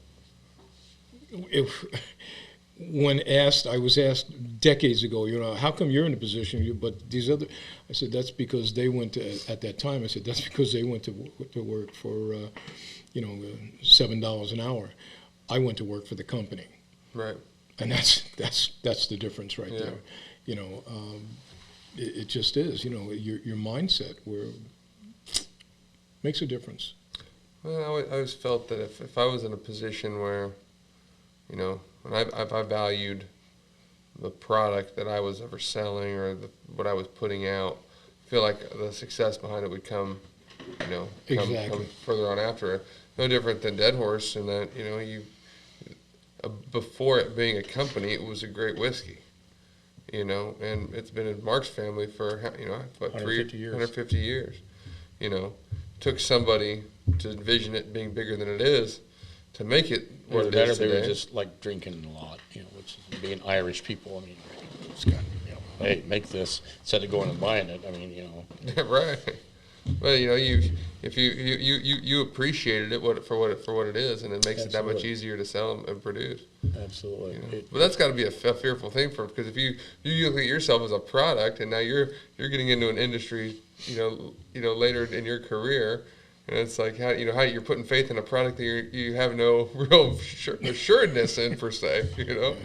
when I was asked decades ago, how come you're in a position, but these other, I said, that's because they went to, at that time, I said, that's because they went to work for, $7 an hour. I went to work for the company. Right. And that's the difference right there. It just is, your mindset makes a difference. Well, I always felt that if I was in a position where You know, and I valued the product that I was ever selling or what I was putting out. I feel like the success behind it would come, you know, Exactly. come further on after it. No different than Dead Horse in that, you know, before it being a company, it was a great whiskey. You know, and it's been in Mark's family for, you know, what, 150 years. 150 years. You know, took somebody to envision it being bigger than it is to make it what Either it that or is they were today. just like drinking a lot, you know, which is being Irish people. I mean, it's got, you know, hey, make this instead of going and buying it. I mean, you know, Right. Well, you know, you appreciated it for what it is, and it makes it that much Absolutely. easier to sell and produce. absolutely. You know? It- But that's got to be a fearful thing because if you look at yourself as a product, and now you're getting into an industry, you know later in your career, and it's like how you're putting faith in a product that you have no real assuredness in per se. You know,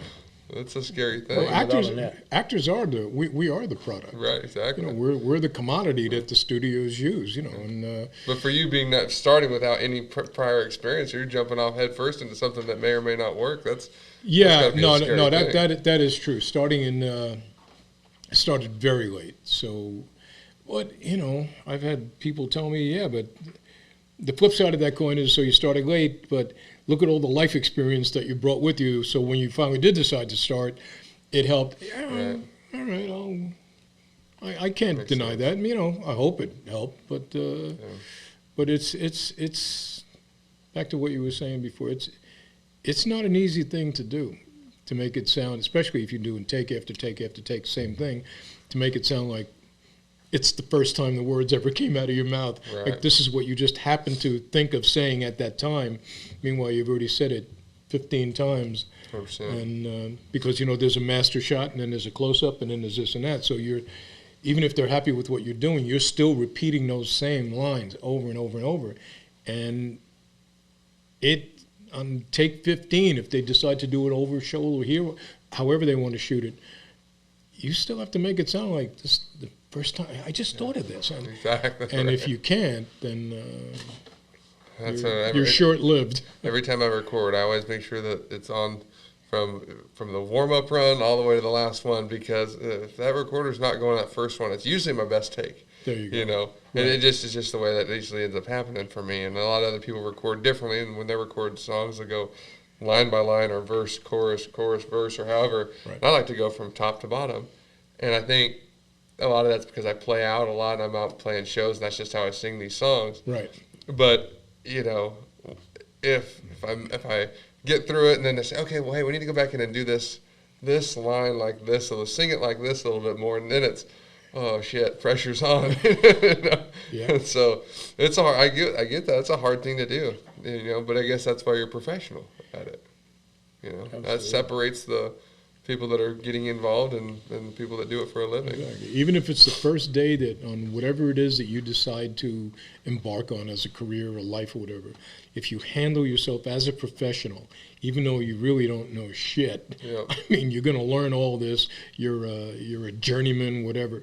that's a scary thing. Well, without a net. actors are we are the product. Right, exactly. You know, we're the commodity that the studios use. You know, and But for you being not starting without any prior experience, you're jumping off head first into something that may or may not work. That's gotta be a scary thing. that is true. Started very late. So, what you know, I've had people tell me, yeah, but the flip side of that coin is, so you started late, but look at all the life experience that you brought with you. So when you finally did decide to start, it helped. Yeah, Right. all right, I can't Makes deny sense. that. You know, I hope it helped, but it's back to what you were saying before. It's not an easy thing to do, to make it sound, especially if you're doing take after take after take, same thing, to make it sound like it's the first time the words ever came out of your mouth. Right. Like this is what you just happened to think of saying at that time. Meanwhile, you've already said it 15 times. 100%. And because, you know, there's a master shot and then there's a close-up and then there's this and that. So even if they're happy with what you're doing, you're still repeating those same lines over and over and over. And on take 15, if they decide to do it over shoulder here, however they want to shoot it, you still have to make it sound like this the first time. I just thought of this. Exactly. And right. if you can't, then That's you're short-lived. Every time I record, I always make sure that it's on from the warm-up run all the way to the last one, because if that recorder's not going that first one, it's usually my best take. There you go. You know, and Right. it's just the way that usually ends up happening for me. And a lot of other people record differently, and when they record songs, they go line by line or verse, chorus, verse, or however. Right. And I like to go from top to bottom, and I think a lot of that's because I play out a lot and I'm out playing shows, and that's just how I sing these songs. Right. But you know, if I get through it and then they say, okay, well, hey, we need to go back in and do this line like this, so let's sing it like this a little bit more, and then it's, oh shit, pressure's on. You know? Yeah. So it's hard. I get that. It's a hard thing to do, you know. But I guess that's why you're professional at it. You know, that Absolutely. separates the people that are getting involved and the people that do it for a living. Exactly. Even if it's the first day that on whatever it is that you decide to embark on as a career or life or whatever, if you handle yourself as a professional, even though you really don't know shit, Yeah. I mean, you're going to learn all this. You're a journeyman, whatever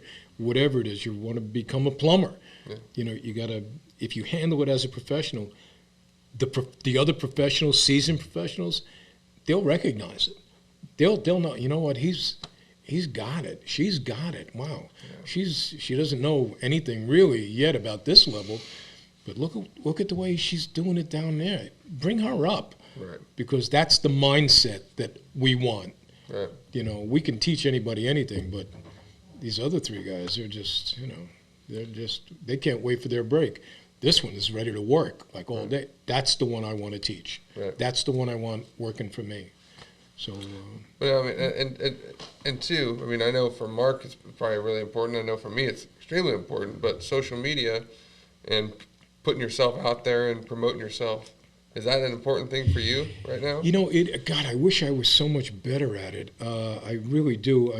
it is. You want to become a plumber. Yeah. You know, you got to. If you handle it as a professional, the other professionals, seasoned professionals, they'll recognize it. They'll know. You know what? He's got it. She's got it. Wow. Yeah. She doesn't know anything really yet about this level, but look at the way she's doing it down there. Bring her up, Right. because that's the mindset that we want. Right. You know, we can teach anybody anything, but these other three guys, they're just, you know, they can't wait for their break. This one is ready to work like all day. That's the one I want to teach. Right. That's the one I want working for me. So, But I mean, and two, I mean, I know for Mark it's probably really important. I know for me it's extremely important. But social media and putting yourself out there and promoting yourself, is that an important thing for you right now? you know, God, I wish I was so much better at it. I really do.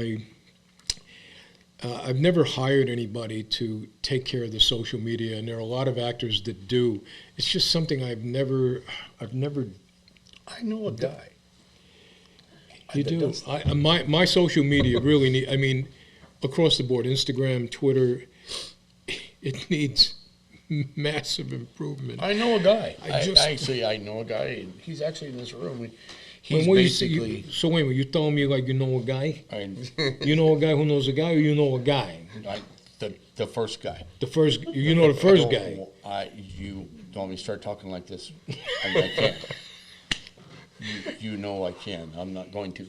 I've never hired anybody to take care of the social media, and there are a lot of actors that do. It's just something I've never. I know a guy. You that do. does- My social media really need. I mean, across the board, Instagram, Twitter, it needs massive improvement. I know a guy. I just- I know a guy. And he's actually in this room. He's When you basically. so wait a minute, you telling me like you know a guy? I, You know a guy who knows a guy, or you know a guy? the first guy. The first, you know the first guy. You don't want me to start talking like this? I can't. You know I can. I'm not going to.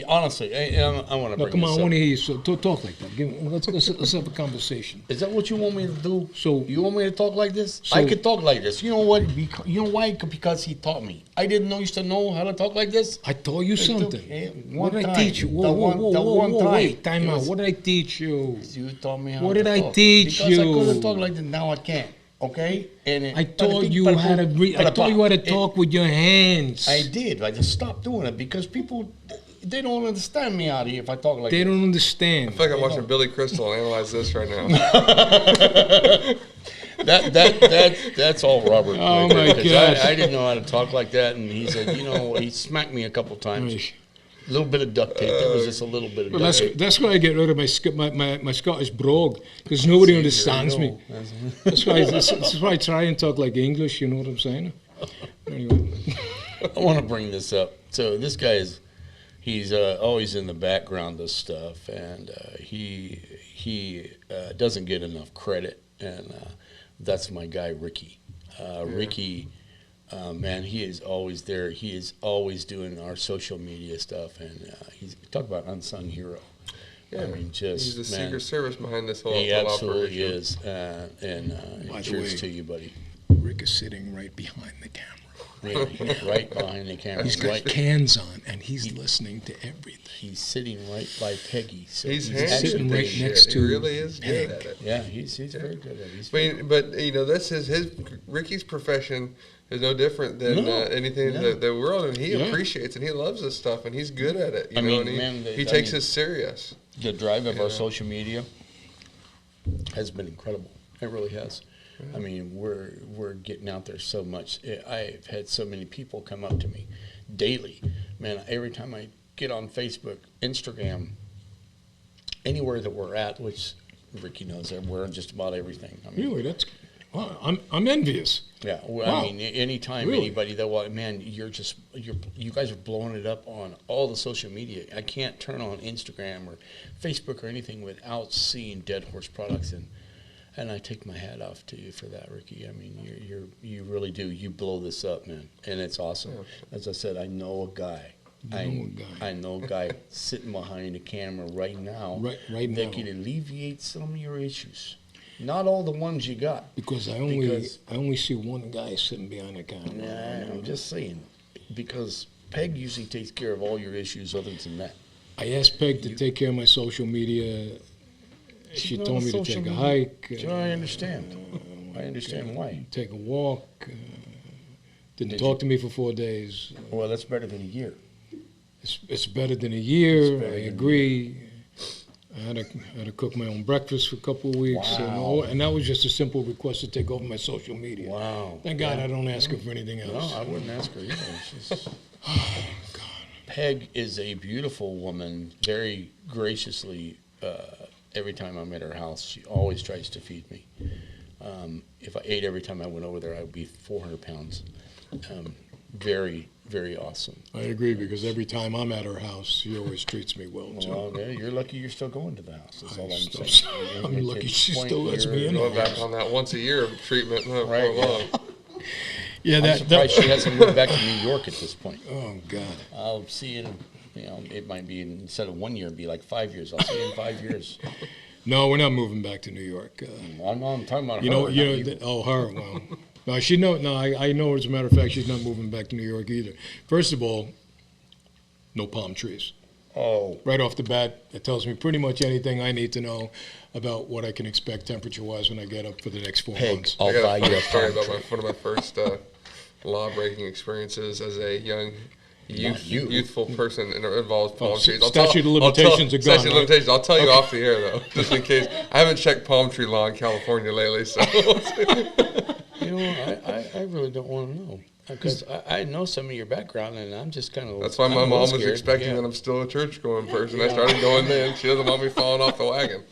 Honestly, I want to No, bring come on, this I want to up. hear you. So talk like that. Let's have a conversation. Is that what you want me to do? So- you want me to talk like this? So- I could talk like this. You know what? You know why? Because he taught me. I didn't know used to know how to talk like this. I taught you something. One What did I time. teach you? Whoa, The whoa, one- whoa, the whoa, one whoa, time. wait, time It out. was- What did I teach you? You taught me how What to did I talk. teach Because I you? couldn't talk like this. Now I can't. Okay? And I taught you how to I taught you how to talk with your hands. I did. I just stopped doing it because people, they don't understand me out here if I talk like They this. don't understand. I feel like I'm watching Billy Crystal analyze this right now. That's all Robert. Oh, right there, my 'cause gosh. I didn't know how to talk like that, and he said, he smacked me a couple times. A little bit of duct tape. That was just a little bit of Well, duct tape. that's why I get rid of my Scottish brogue, because nobody understands me. That's why I try and talk like English. You know what I'm saying? Anyway, I want to bring this up. So this guy he's always in the background of stuff, and he doesn't get enough credit, and that's my guy Ricky. Ricky, man, he is always there. He is always doing our social media stuff, and he's talk about unsung hero. Yeah, I mean, just he's the man, Secret Service behind this whole, he whole absolutely operation. is. And By the cheers way- to you, buddy. Rick is sitting right behind the camera. Really, he's right behind the camera. He's got Right, cans on, and he's listening to everything. he's sitting right by Peggy. So He's sitting handsome right as shit. next He to really is good at it. Yeah, he's very good at it. He's I mean, but this is his Ricky's profession is no different than No, anything no. that the world, and he Yeah. appreciates and he loves this stuff and he's good at it. You I know, mean, and he, man, he I takes mean- it serious. the drive of Yeah. our social media has been incredible. It really has. I mean, we're getting out there so much. I've had so many people come up to me daily. Man, every time I get on Facebook, Instagram, anywhere that we're at, which Ricky knows that we're on just about everything. I mean, Really, that's. Wow, I'm envious. yeah, well, Wow. I mean, anytime Really? anybody that, well, man, you guys are blowing it up on all the social media. I can't turn on Instagram or Facebook or anything without seeing Dead Horse products, and I take my hat off to you for that, Ricky. I mean, you really do. You blow this up, man, and it's awesome. As I said, I know a guy. I know a guy sitting behind the camera right now Right that now. can alleviate some of your issues. Not all the ones you got. Because I only see one guy sitting behind the camera. Yeah, I'm just saying, because Peg usually takes care of all your issues other than that. I asked Peg to take care of my social media. She She's told on me to social take a media. hike. Sure, I understand. I understand why. Take a walk. Didn't Did talk to me for 4 days. Well, that's better than a year. It's better than a year. better I than a agree. I had to cook my own breakfast for a couple of weeks, Wow. and that was just a simple request to take over my social media. Wow. Thank God I don't ask her for anything No, else. I wouldn't ask her either. She's, Peg is a beautiful woman, very graciously. Every time I'm at her house, she always tries to feed me. If I ate every time I went over there, I would be 400 pounds. Very, very awesome. I agree, because every time I'm at her house, she always treats me well, too. Well, yeah, you're lucky you're still going to the house. That's all I'm still- saying. I'm lucky she Point, still lets me you're- in. Going back on that once a year treatment. No, Right, for long. Yeah, I'm surprised she hasn't moved back to New York at this point. Oh, God. I'll see it. It might be instead of 1 year, it'd be like 5 years. I'll see you in 5 years. No, we're not moving back to New York. I'm talking about You her. know, not you you. know. Her. Well, no, she know. No, I know. As a matter of fact, she's not moving back to New York either. First of all, no palm trees. Oh, Right off the bat, it tells me pretty much anything I need to know about what I can expect temperature-wise when I get up for the next 4 Peg, months. I'll I got buy a you funny a story palm about tree. one of my first law-breaking experiences as a young you. youthful person involves palm s- trees. statute of limitations are gone, Statute of right? limitations. I'll tell you off the air though, just in case. I haven't checked palm tree law in California lately, so I really don't want to know. Because I know some of your background, and I'm just kind of. that's why my mom was expecting that I'm still a church-going person. I started going then. She doesn't want me falling off the wagon.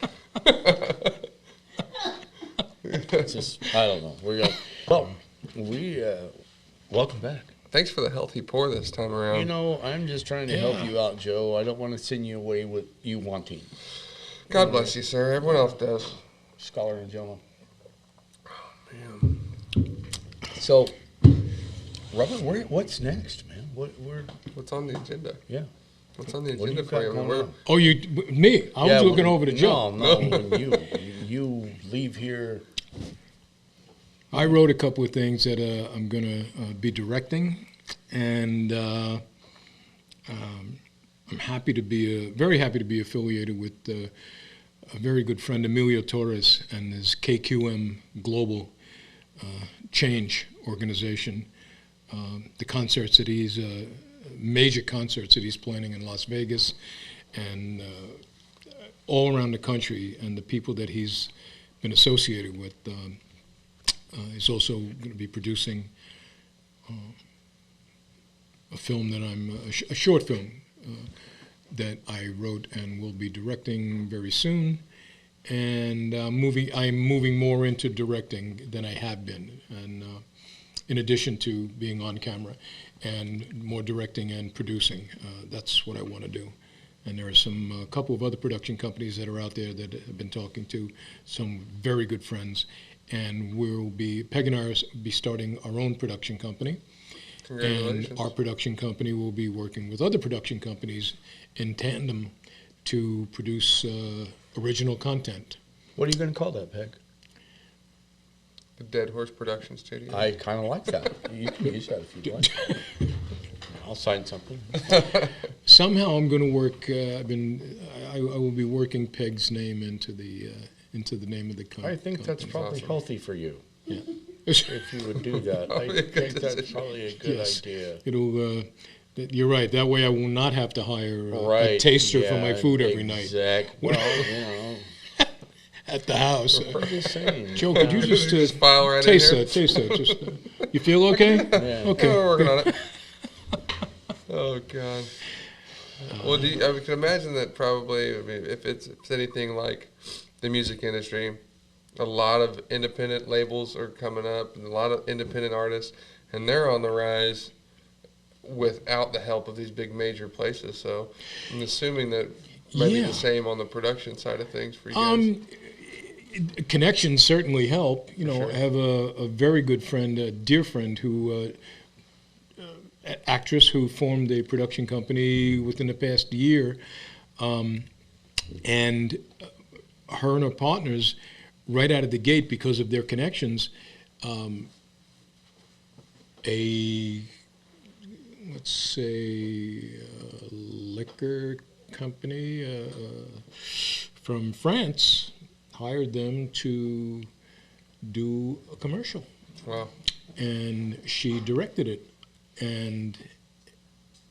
It's just, I don't know. We're going. Well, welcome back. Thanks for the healthy pour this time around. You know, I'm just trying to help you out, Joe. I don't want to send you away with you wanting. God bless you, sir. Everyone else does. Scholar and gentleman. Man. So, Robert, what's next, man? What's on the agenda? Yeah. What's on the What do agenda you for got you? I mean, going on? Oh, me? I was looking over to Joe. No, when you leave here. I wrote a couple of things that I'm going to be directing, and I'm very happy to be affiliated with a very good friend, Emilio Torres, and his KQM Global Change organization. The concerts that major concerts that he's planning in Las Vegas and all around the country, and the people that he's been associated with. He's also going to be producing a film that a short film that I wrote and will be directing very soon. And I'm moving more into directing than I have been, and in addition to being on camera, and more directing and producing. That's what I want to do. And there are a couple of other production companies that are out there that I've been talking to, some very good friends. And Peg and I will be starting our own production company. Congratulations. And our production company will be working with other production companies in tandem to produce original content. What are you going to call that, Peg? The Dead Horse Production Studio. I kind of like that. You can use that if you'd like. I'll sign something. Somehow I'm going to work. I will be working Peg's name into the name of the company. I think that's probably awesome. healthy for you. Yeah. If you would do that. I Probably a good think that's decision. probably a good Yes. idea. It'll. You're right. That way I will not have to hire a Right. taster for my yeah, food every night Exactly. Well, you know, at the house. I'm just saying. Joe, could you just Just file right in taste here. that? Taste that. Just, you feel okay? Yeah. Okay. Yeah, we're working on it. Oh God. Well, I can imagine that probably. I mean, if it's anything like the music industry, a lot of independent labels are coming up, and a lot of independent artists, and they're on the rise without the help of these big major places. So I'm assuming that maybe Yeah. the same on the production side of things for you guys. Connections certainly help. You know, Sure. I have a very good friend, a dear friend, who actress who formed a production company within the past year, and her and her partners, right out of the gate, because of their connections, let's say liquor company from France hired them to do a commercial, Wow. and she directed it, and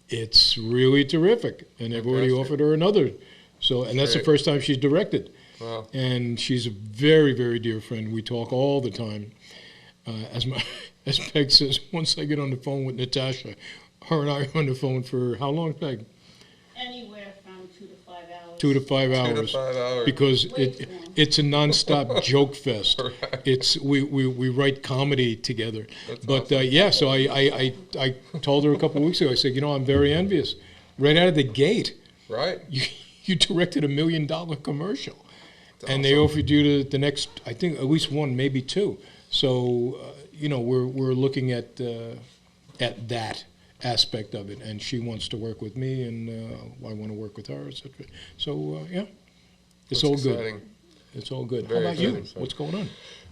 it's really terrific. And they've already Fantastic. offered her another. So, and that's the Great. first time she's directed. Wow. And she's a very, very dear friend. We talk all the time. As Peg says, once I get on the phone with Natasha, her and I are on the phone for how long, Peg? Anywhere from 2 to 5 hours. 2 to 5 2 to hours. 5 hours. Because Way too long. it's a nonstop joke fest. Right. We write comedy together. That's But awesome. yeah, so I told her a couple of weeks ago. I said, I'm very envious. Right out of the gate, Right. you directed $1 million commercial, That's and they awesome. offered you the next, I think at least one, maybe two. So we're looking at that aspect of it, and she wants to work with me, and I want to work with her, etc. So yeah, it's That's all exciting. good. It's all good. Very How about you? exciting. What's going on?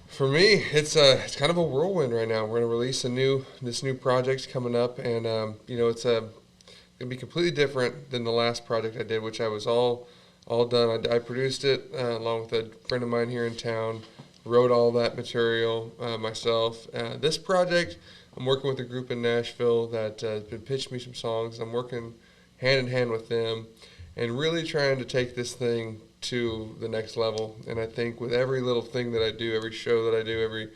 For me, it's kind of a whirlwind right now. We're going to release this new project's coming up, and it's going to be completely different than the last project I did, which I was all done. I produced it along with a friend of mine here in town, wrote all that material myself. This project, I'm working with a group in Nashville that has been pitching me some songs. I'm working hand in hand with them and really trying to take this thing to the next level. And I think with every little thing that I do, every show that I do, every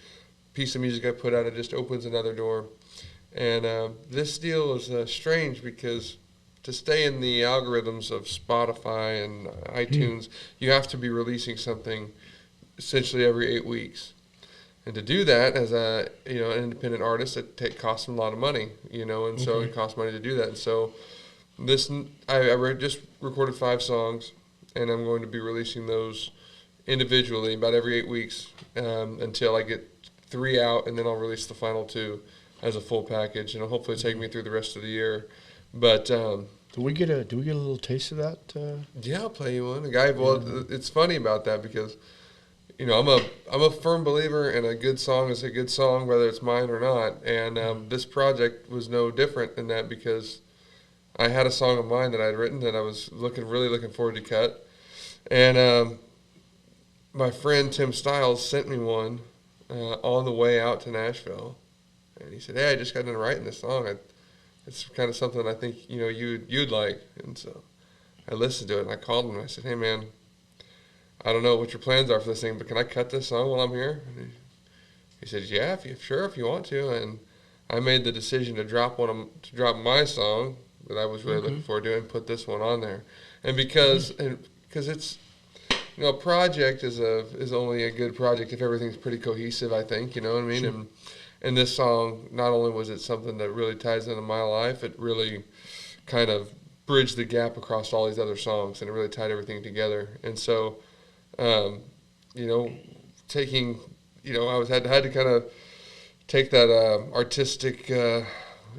piece of music I put out, it just opens another door. And this deal is strange because to stay in the algorithms of Spotify and iTunes, you have to be releasing something essentially every 8 weeks. And to do that as a an independent artist, it costs them a lot of money, and so it costs money to do that. And so I just recorded 5 songs, and I'm going to be releasing those individually about every 8 weeks until I get 3 out, and then I'll release the final 2 as a full package, and it'll hopefully take me through the rest of the year. But Do we get a little taste of that? yeah, I'll play you one. It's funny about that because I'm a firm believer in a good song is a good song, whether it's mine or not. And this project was no different in that because I had a song of mine that I'd written that I was really looking forward to cut. And my friend Tim Stiles sent me one on the way out to Nashville. And he said, "Hey, I just got done writing this song. It's kind of something I think you'd like." And so I listened to it, and I called him, and I said, "Hey, man, I don't know what your plans are for this thing, but can I cut this song while I'm here?" And he said, "Yeah, if you want to." And I made the decision to drop my song that I was really looking forward to and put this one on there. And because it's a project is only a good project if everything's pretty cohesive, I think, you know what I mean? Sure. And this song, not only was it something that really ties into my life, it really kind of bridged the gap across all these other songs, and it really tied everything together. And so, taking, I had to kind of take that artistic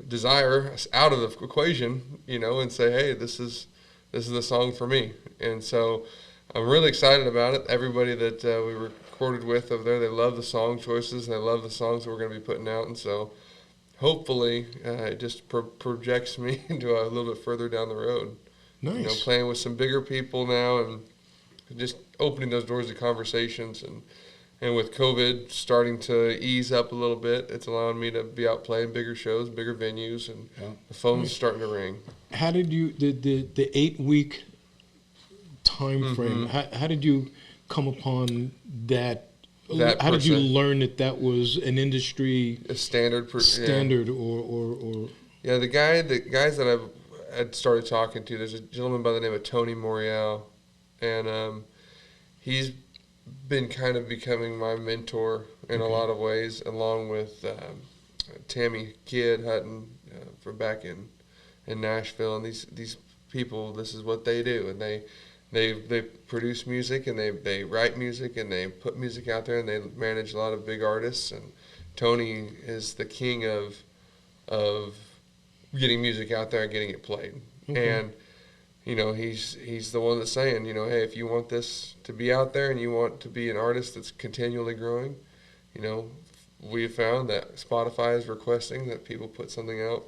desire out of the equation, and say, hey, this is the song for me. And so I'm really excited about it. Everybody that we recorded with over there, they love the song choices, and they love the songs that we're going to be putting out. And so hopefully it just projects me into a little bit further down the road. Nice. Playing with some bigger people now and just opening those doors to conversations. And with COVID starting to ease up a little bit, it's allowing me to be out playing bigger shows, bigger venues, and the phone's starting to ring. How did you the 8-week time frame? How did you come upon that? How did you learn that was an industry standard? Or yeah, the guys that I'd started talking to. There's a gentleman by the name of Tony Morial, and he's been kind of becoming my mentor in a lot of ways, along with Tammy Kidd Hutton from back in Nashville. And these people, this is what they do, and they produce music, and they write music, and they put music out there, and they manage a lot of big artists. And Tony is the king of getting music out there and getting it played. And he's the one that's saying, hey, if you want this to be out there and you want to be an artist that's continually growing, we have found that Spotify is requesting that people put something out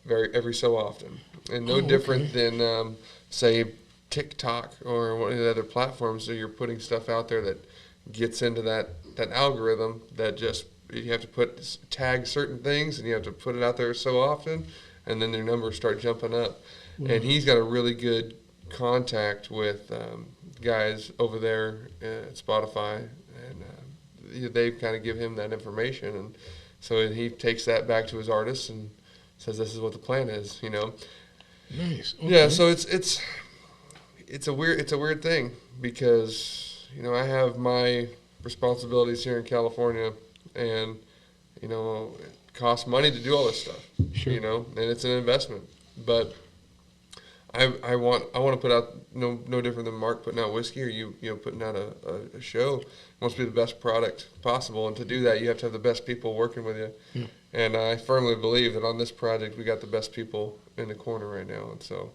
every so often. And no different than, say, TikTok or one of the other platforms. So you're putting stuff out there that gets into that algorithm that just, you have to tag certain things, and you have to put it out there so often, and then their numbers start jumping up. And he's got a really good contact with guys over there at Spotify, and they kind of give him that information, and so he takes that back to his artists and says, "This is what the plan is," Nice. Okay. Yeah, so it's a weird thing because I have my responsibilities here in California, and it costs money to do all this stuff. Sure. And it's an investment, but I want to put out no different than Mark putting out whiskey, or you putting out a show. It wants to be the best product possible, and to do that you have to have the best people working with you. Yeah. And I firmly believe that on this project we got the best people in the corner right now, and so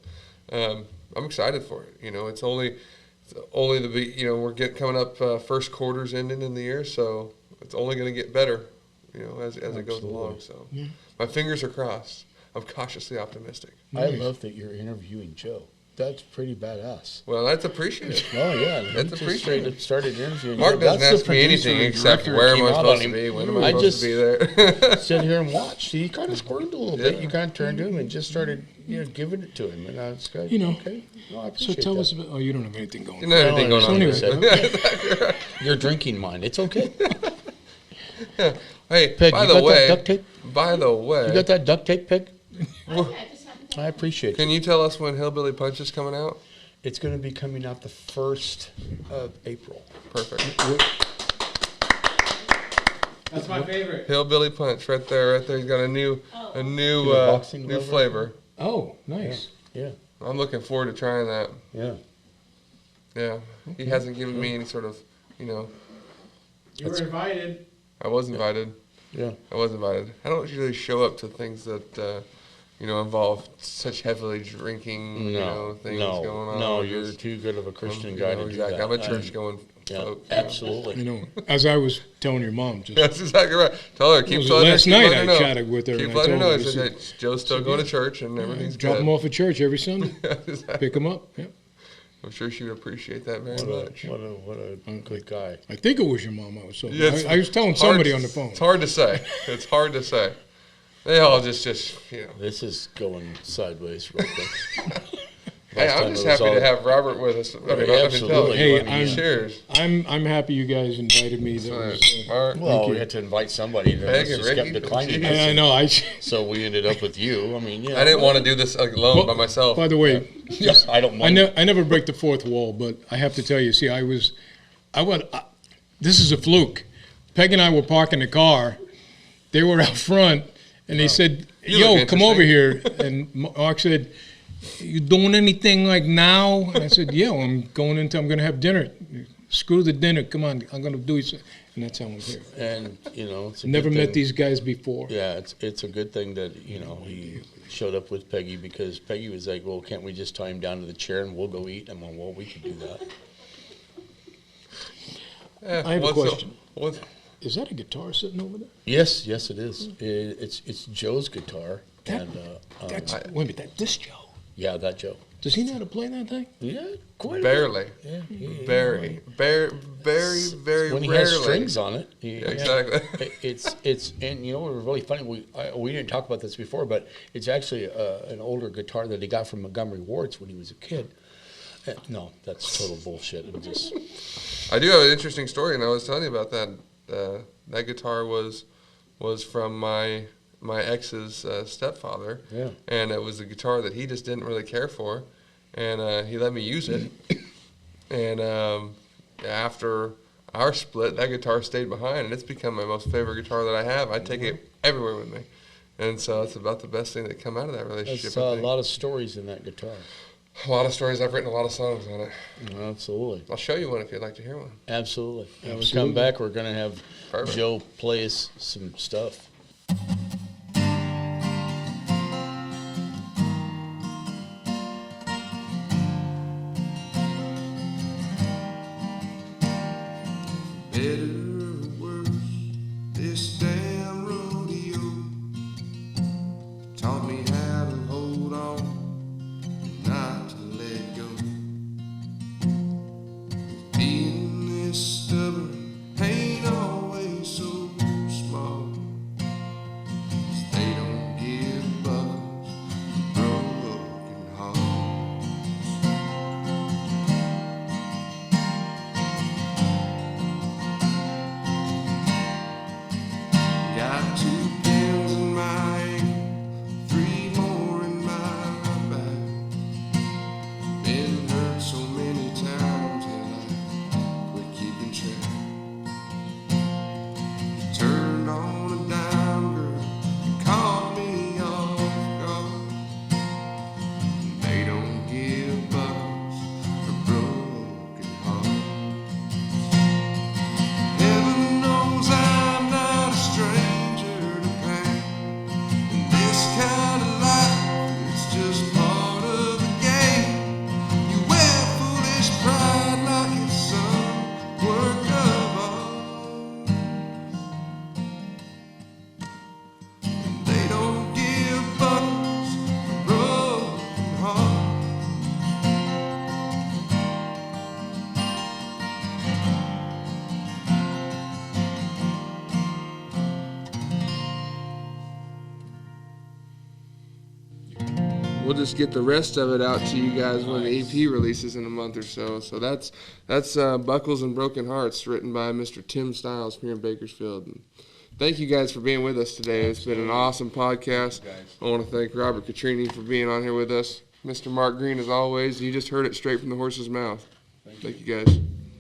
I'm excited for it. It's only we're coming up first quarter's ending in the year, so it's only going to get better, as it goes along. So my fingers are crossed. I'm cautiously optimistic. I love that you're interviewing Joe. That's pretty badass. Well, that's appreciated. Oh, yeah. That's appreciated. Started interviewing Mark Joe. doesn't ask me anything except where am I supposed to be, when am I supposed to be there. Sit here and watch. See, he kind of squirmed a little bit. You kind of turned to him and just started, giving it to him. And I was like, okay. No, I appreciate So tell that. us about. Oh, you don't have anything going. You don't have anything going on. Anyway. You're drinking mine. It's okay. Hey, Peg, by you the got way, that duct tape? By the way, You got that duct tape, Peg? I just haven't I appreciate it. Can you tell us when Hillbilly Punch is coming out? It's going to be coming out the 1st of April. Perfect. That's my favorite. Hillbilly Punch right there. He's got a new boxing new lover? flavor. Oh, nice. Yeah. I'm looking forward to trying that. Yeah. Yeah, he hasn't given me any sort of, You were invited. I was invited. Yeah. I was invited. I don't usually show up to things that, involve such heavily drinking, things going on. No, I'm you're just- too good of a Christian I'm- guy to do exactly. that. I'm a church-going Yeah, folk. absolutely. As I was telling your mom, just That's exactly right. Tell her, it keep was letting her, last keep night letting her I know. chatted with her. Keep and I letting her told know. her, I said, hey, Joe's still going to church and everything's drop good. him off at church every Sunday. Exactly. Pick him up. Yeah. I'm sure she would appreciate that very What much. a good guy. I think it was your mom I was talking. Yeah, it's I was telling hard somebody to- on the phone. It's hard to say. It's hard to say. They all just This is going sideways real quick. Hey, Last I'm time just it was happy all- to have Robert with us. Absolutely. Hey, cheers. I'm happy you guys invited me. That was, Mark. Well, you. we had to invite somebody, and Meg it and just kept Ricky. declining. Jeez. I know. So we ended up with you. I mean, yeah. I didn't want to do this alone Well, by myself. By the way, Yes, I don't I, mind. I never break the fourth wall, but I have to tell you. See, this is a fluke. Peg and I were parking the car. They were out front, and they said, You "Yo, look come over interesting." here." And Mark said, "You doing anything like now?" And I said, "Yeah, I'm going to have dinner. Screw the dinner. Come on, I'm going to do it." And that's how I'm here. And, it's a Never good met thing. these guys before. Yeah, it's a good thing that, he showed up with Peggy, because Peggy was like, well, can't we just tie him down to the chair and we'll go eat? I'm like, well, we could do that. I have a question. What's, Is that a guitar sitting over there? Yes, it is. It's Joe's guitar. That- And, That's wait a minute. This Joe. yeah, that Joe. Does he know how to play that thing? Yeah, quite a bit. barely. Yeah, Very When he rarely. has strings on it. Exactly. It's and it was really funny. We didn't talk about this before, but it's actually an older guitar that he got from Montgomery Ward's when he was a kid. No, that's total bullshit. It just I do have an interesting story, and I was telling you about that. That guitar was from my ex's stepfather. Yeah. And it was a guitar that he just didn't really care for, and he let me use it. And after our split, that guitar stayed behind, and it's become my most favorite guitar that I have. I take it everywhere with me, and so it's about the best thing that come out of that relationship. there's I a think. lot of stories in that guitar. A lot of stories. I've written a lot of songs on it. Absolutely. I'll show you one if you'd like to hear one. Absolutely. When we Absolutely. come back, we're going to have Perfect. Joe play us some stuff. Better or worse, this damn rodeo taught me how to hold on and not to let go. Being this stubborn ain't always so smart. 'Cause they don't give buckles to broken hearts. Got 2 pins in my ankle, 3 more in my back. Been hurt so many times that I quit keeping track. You turned on a dime, girl, you caught me off guard. They don't give buckles for broken hearts. Heaven knows I'm not a stranger to pain. And this kind of life is just part of the game. You wear foolish pride like it's some work of art. And they don't give buckles for broken hearts. We'll just get the rest of it out to you guys when the EP releases in a month or so. So that's Buckles and Broken Hearts, written by Mr. Tim Stiles here in Bakersfield. And thank you guys for being with us today. It's been an awesome podcast. I want to thank Robert Catrini for being on here with us. Mr. Mark Green, as always. You just heard it straight from the horse's mouth. Thank you guys.